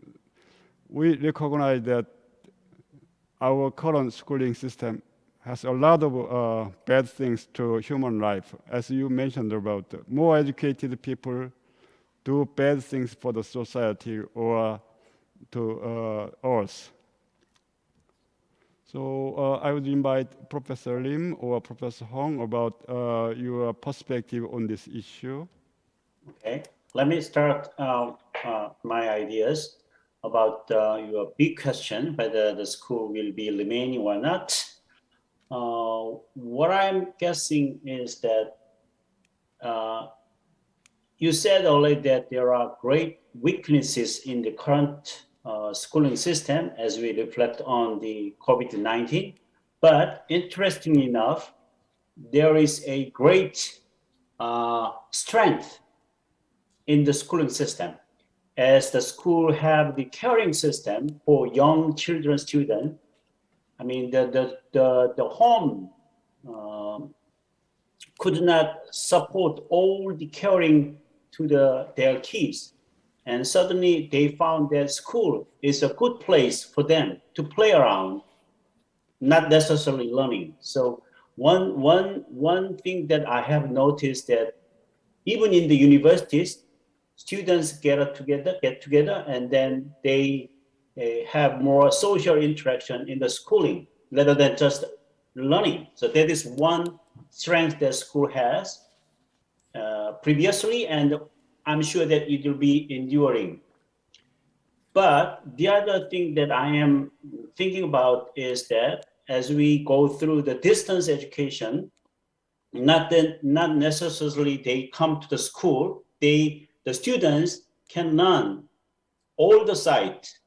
we recognize that our current schooling system has a lot of bad things to human life. As you mentioned about more educated people do bad things for the society or to us. So I would invite Professor Lim or Professor Hong about your perspective on this issue. Okay, let me start my ideas about your big question, whether the school will be remaining or not. What I'm guessing is that you said already that there are great weaknesses in the current schooling system as we reflect on the COVID-19. But interestingly enough, there is a great strength in the schooling system. As the school have the caring system for young children, students, I mean, the home could not support all the caring to their kids. And suddenly they found that school is a good place for them to play around, not necessarily learning. So one thing that I have noticed that even in the universities, students get together, and then they have more social interaction in the schooling rather than just learning. So that is one strength that school has previously, and I'm sure that it will be enduring. But the other thing that I am thinking about is that as we go through the distance education, not necessarily they come to the school, the students can learn all the sites,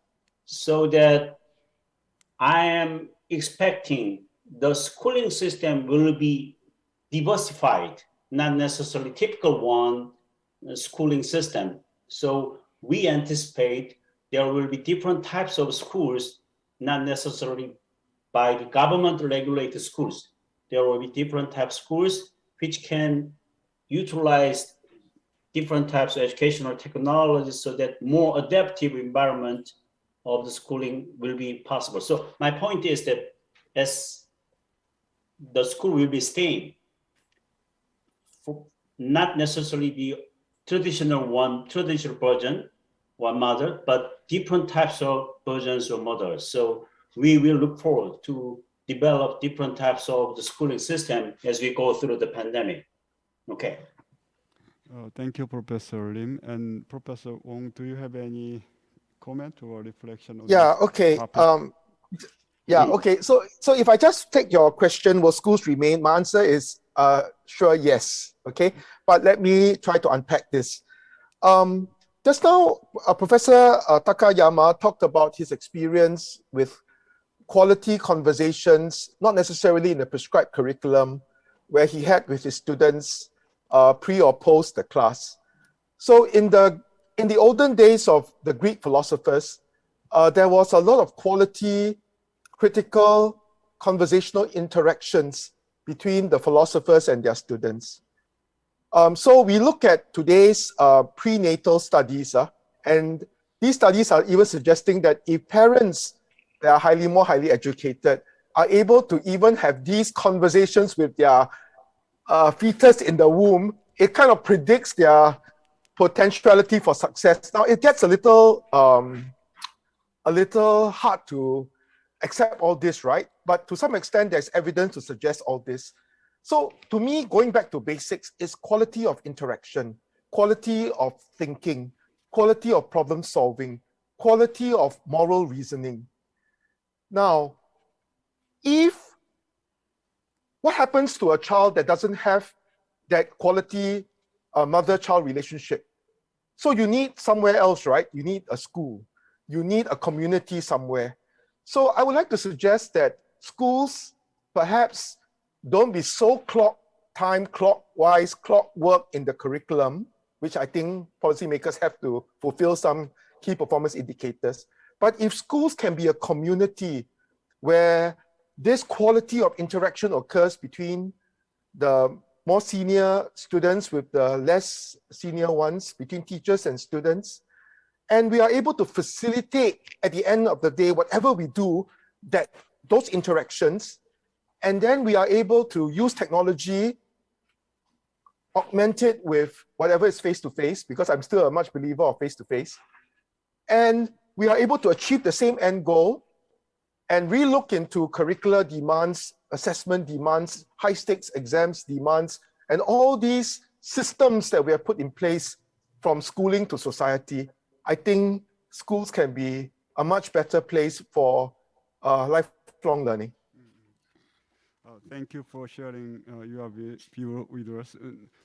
so that I am expecting the schooling system will be diversified, not necessarily typical one schooling system. So we anticipate there will be different types of schools, not necessarily by the government regulated schools. There will be different types of schools which can utilize different types of educational technologies so that more adaptive environment of the schooling will be possible. So my point is that as the school will be staying, for not necessarily the traditional version, one mother, but different types of versions of mothers. So we will look forward to develop different types of the schooling system as we go through the pandemic. Okay. Thank you, Professor Lim. And Professor Wong, do you have any comment or reflection on Yeah, this okay. topic? Okay. So if I just take your question, will schools remain? My answer is sure, yes. Okay. But let me try to unpack this. Just now, Professor Takayama talked about his experience with quality conversations, not necessarily in a prescribed curriculum, where he had with his students pre or post the class. So in the olden days of the Greek philosophers, there was a lot of quality, critical, conversational interactions between the philosophers and their students. So we look at today's prenatal studies, and these studies are even suggesting that if parents that are more highly educated are able to even have these conversations with their fetus in the womb, it kind of predicts their potentiality for success. Now it gets a little hard to accept all this, right? But to some extent, there's evidence to suggest all this. So to me, going back to basics is quality of interaction, quality of thinking, quality of problem solving, quality of moral reasoning. Now, what happens to a child that doesn't have that quality mother-child relationship? So you need somewhere else, right? You need a school. You need a community somewhere. So I would like to suggest that schools perhaps don't be so clockwise, clockwork in the curriculum, which I think policymakers have to fulfill some key performance indicators. But if schools can be a community where this quality of interaction occurs between the more senior students with the less senior ones, between teachers and students, and we are able to facilitate at the end of the day, whatever we do, that those interactions, and then we are able to use technology, augment it with whatever is face-to-face, because I'm still a much believer of face-to-face, and we are able to achieve the same end goal and relook into curricular demands, assessment demands, high-stakes exams demands, and all these systems that we have put in place from schooling to society. I think schools can be a much better place for lifelong learning. Thank you for sharing your view with us.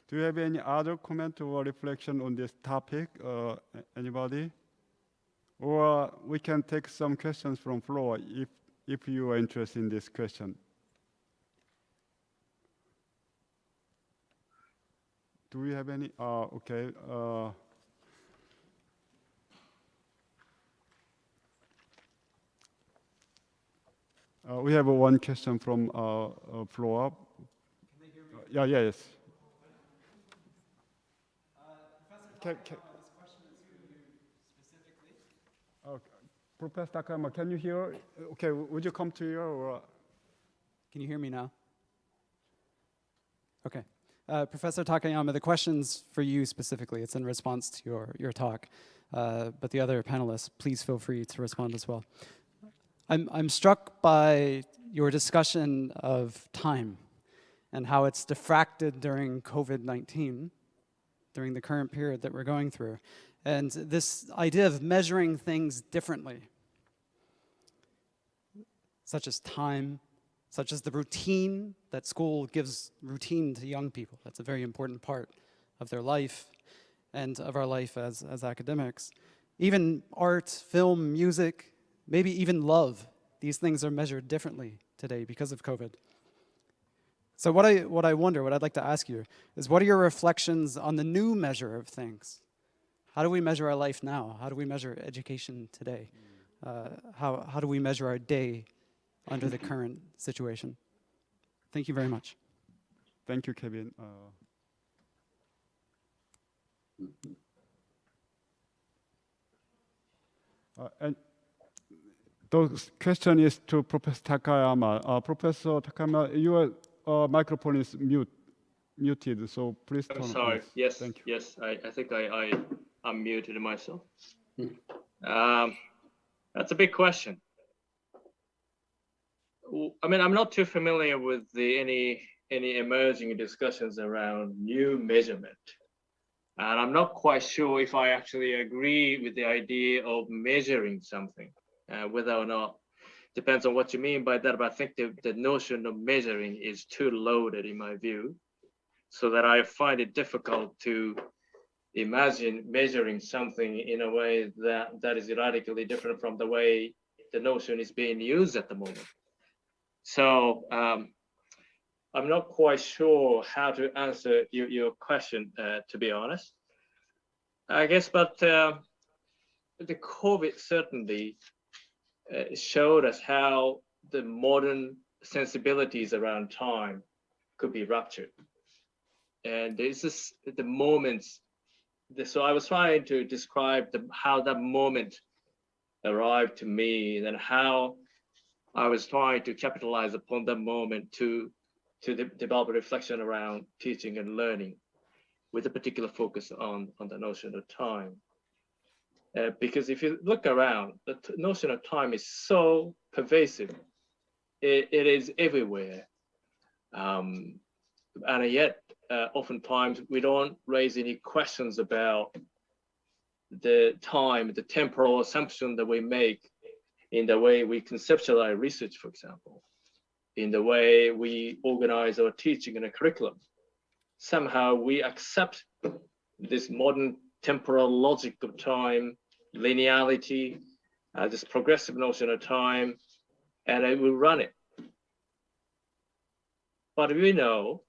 Do you have any other comment or reflection on this topic? Anybody? Or we can take some questions from floor if you are interested in this question. Do we have any? Okay. We have one question from floor. Can they hear me? Yes. Professor Takayama, this question is for you specifically. Professor Takayama, can you hear? Okay, would you come to here? Or? Can you hear me now? Okay. Professor Takayama, the question's for you specifically. It's in response to your talk. But the other panelists, please feel free to respond as well. I'm struck by your discussion of time and how it's diffracted during COVID-19, during the current period that we're going through. And this idea of measuring things differently, such as time, such as the routine that school gives routine to young people. That's a very important part of their life and of our life as academics. Even art, film, music, maybe even love. These things are measured differently today because of COVID. So what I wonder, what I'd like to ask you, is what are your reflections on the new measure of things? How do we measure our life now? How do we measure education today? How do we measure our day under the current situation? Thank you very much. Thank you, Kevin. And the question is to Professor Takayama. Professor Takayama, your microphone is muted, so please turn I'm on. sorry. Yes. Thank you. Yes. I think I unmuted myself. That's a big question. I mean, I'm not too familiar with any emerging discussions around new measurement. And I'm not quite sure if I actually agree with the idea of measuring something, whether or not, depends on what you mean by that, but I think the notion of measuring is too loaded in my view, so that I find it difficult to imagine measuring something in a way that is radically different from the way the notion is being used at the moment. So I'm not quite sure how to answer your question, to be honest. I guess, but the COVID certainly showed us how the modern sensibilities around time could be ruptured. And this is the moments. So I was trying to describe how that moment arrived to me and how I was trying to capitalize upon that moment to develop a reflection around teaching and learning with a particular focus on the notion of time. Because if you look around, the notion of time is so pervasive. It is everywhere. And yet, oftentimes, we don't raise any questions about the time, the temporal assumption that we make in the way we conceptualize research, for example, in the way we organize our teaching in a curriculum. Somehow we accept this modern temporal logic of time, linearity, this progressive notion of time, and we run it. But we know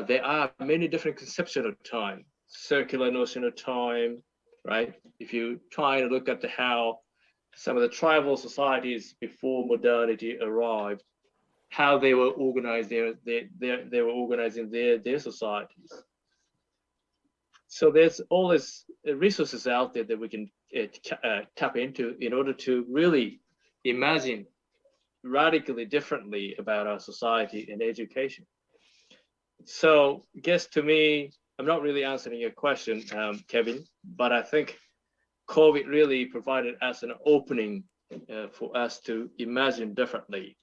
there are many different conceptions of time, circular notion of time, right? If you try to look at how some of the tribal societies before modernity arrived, how they were organized, they were organizing their societies. So there's all these resources out there that we can tap into in order to really imagine radically differently about our society and education. So I guess to me, I'm not really answering your question, Kevin, but I think COVID really provided us an opening for us to imagine differently.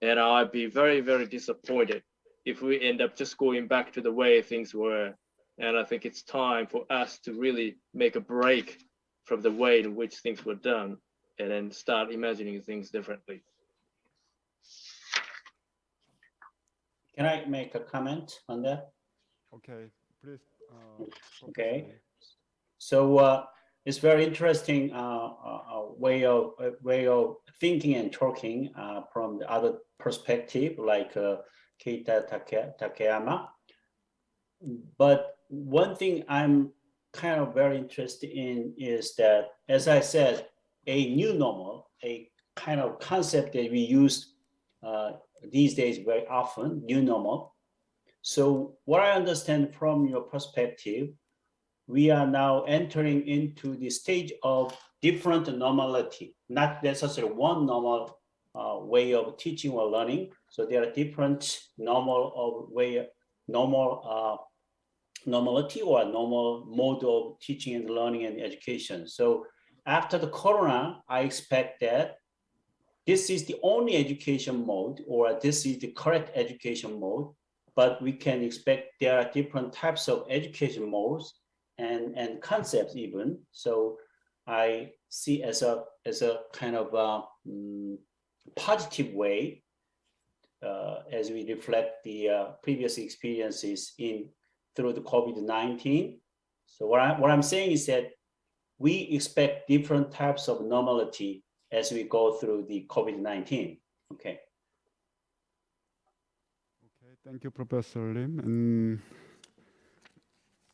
And I'd be very, very disappointed if we end up just going back to the way things were. And I think it's time for us to really make a break from the way in which things were done and then start imagining things differently. Can I make a comment on that? Okay, please. Okay. Professor Lee. So it's very interesting way of thinking and talking from the other perspective, like Keita Takeyama. But one thing I'm kind of very interested in is that, as I said, a new normal, a kind of concept that we use these days very often, new normal. So what I understand from your perspective, we are now entering into the stage of different normality, not necessarily one normal way of teaching or learning. So there are different normality or normal mode of teaching and learning and education. So after the corona, I expect that this is the only education mode, or this is the correct education mode, but we can expect there are different types of education modes and concepts even. So I see as a kind of positive way as we reflect the previous experiences through the COVID-19. So what I'm saying is that we expect different types of normality as we go through the COVID-19. Okay. Okay, thank you, Professor Lim.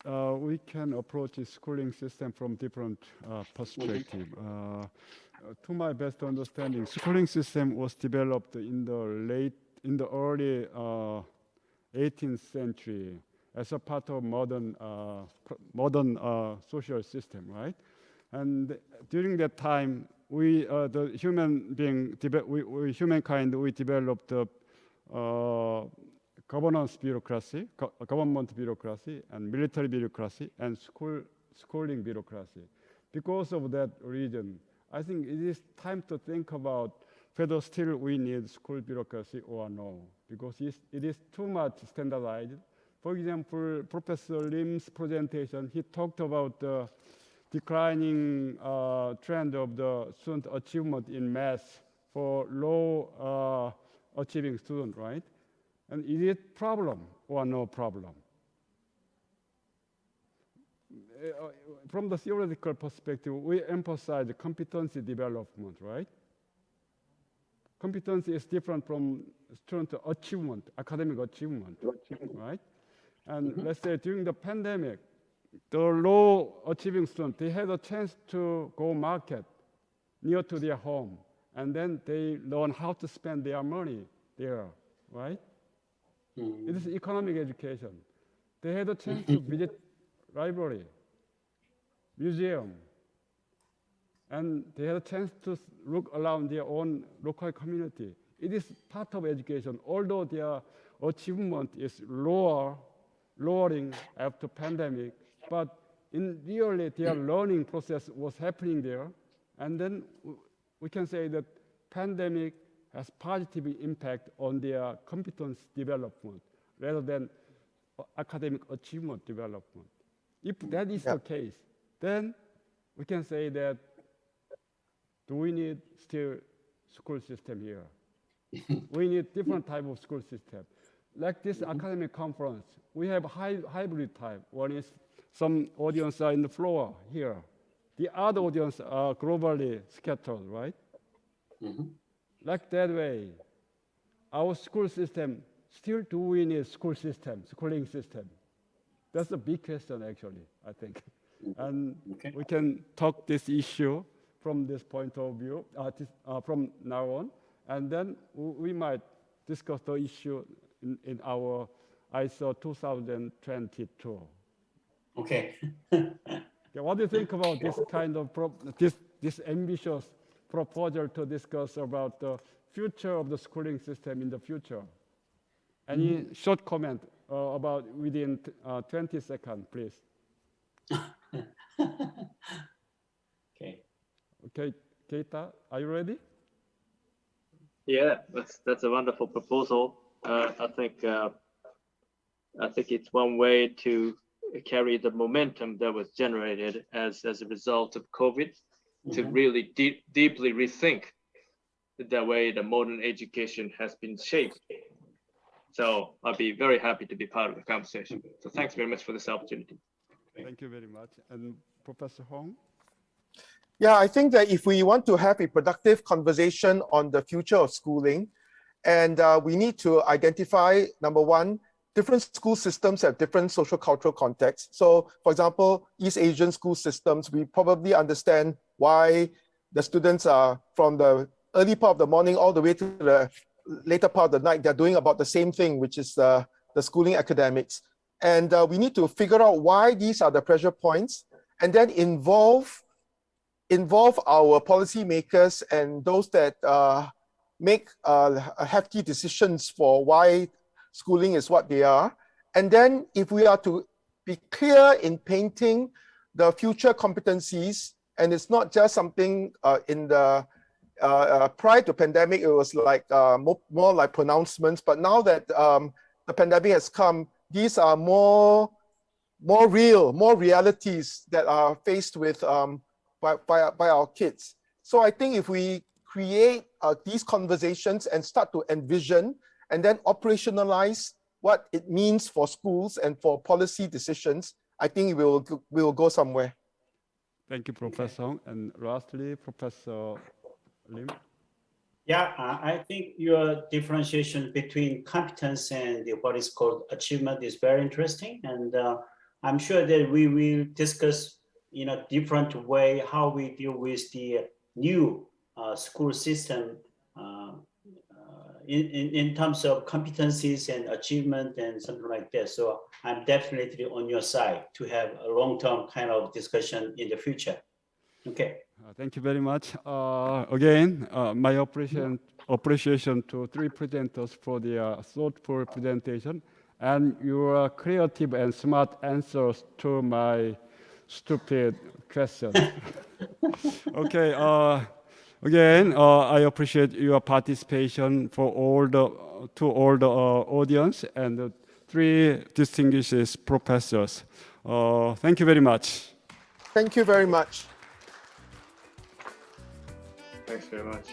And we can approach the schooling system from different perspective. To my best understanding, schooling system was developed in the early 18th century as a part of modern social system, right? And during that time, the humankind, we developed the government bureaucracy, and military bureaucracy, and schooling bureaucracy. Because of that reason, I think it is time to think about whether still we need school bureaucracy or no, because it is too much standardized. For example, Professor Lim's presentation, he talked about the declining trend of the student achievement in math for low achieving students, right? And is it problem or no problem? From the theoretical perspective, we emphasize competency development, right? Competency is different from student achievement, academic achievement, right? And let's say during the pandemic, the low achieving students, they had a chance to go market near to their home, and then they learn how to spend their money there, right? It is economic education. They had a chance to visit library, museum, and they had a chance to look around their own local community. It is part of education, although their achievement is lowering after pandemic, but in really their learning process was happening there. And then we can say that pandemic has positive impact on their competence development rather than academic achievement development. If that is the case, then we can say that do we need still school system here? We need different type of school system. Like this academic conference, we have hybrid type. One is some audience are in the floor here. The other audience are globally scattered, right? Like that way, our school system still do we need schooling system? That's a big question, actually, I think. And Okay. we can talk this issue from this point of view from now on. And then we might discuss the issue in our ICER 2022. Okay. Okay, what do you think about this kind of this ambitious proposal to discuss about the future of the schooling system in the future? Any short comment about within 20 seconds, please? Okay. Okay, Keita, are you ready? Yeah, that's a wonderful proposal. I think it's one way to carry the momentum that was generated as a result of COVID to really deeply rethink the way the modern education has been shaped. So I'll be very happy to be part of the conversation. So thanks very much for this opportunity. Thank you very much. And Professor Hong? Yeah, I think that if we want to have a productive conversation on the future of schooling, and we need to identify, number one, different school systems have different social cultural contexts. So, for example, East Asian school systems, we probably understand why the students are from the early part of the morning all the way to the later part of the night, they're doing about the same thing, which is the schooling academics. And we need to figure out why these are the pressure points, and then involve our policymakers and those that make hefty decisions for why schooling is what they are. And then if we are to be clear in painting the future competencies, and it's not just something in the prior to pandemic, it was like more like pronouncements, but now that the pandemic has come, these are more realities that are faced with by our kids. So I think if we create these conversations and start to envision and then operationalize what it means for schools and for policy decisions, I think we will go somewhere. Thank you, Professor Hong. And lastly, Professor Lim. Yeah, I think your differentiation between competence and what is called achievement is very interesting. And I'm sure that we will discuss in a different way how we deal with the new school system in terms of competencies and achievement and something like that. So I'm definitely on your side to have a long-term kind of discussion in the future. Okay. Thank you very much. Again, my appreciation to three presenters for their thoughtful presentation and your creative and smart answers to my stupid questions. Okay. Again, I appreciate your participation to all the audience and the three distinguished professors. Thank you very much. Thank you very much. Thanks very much.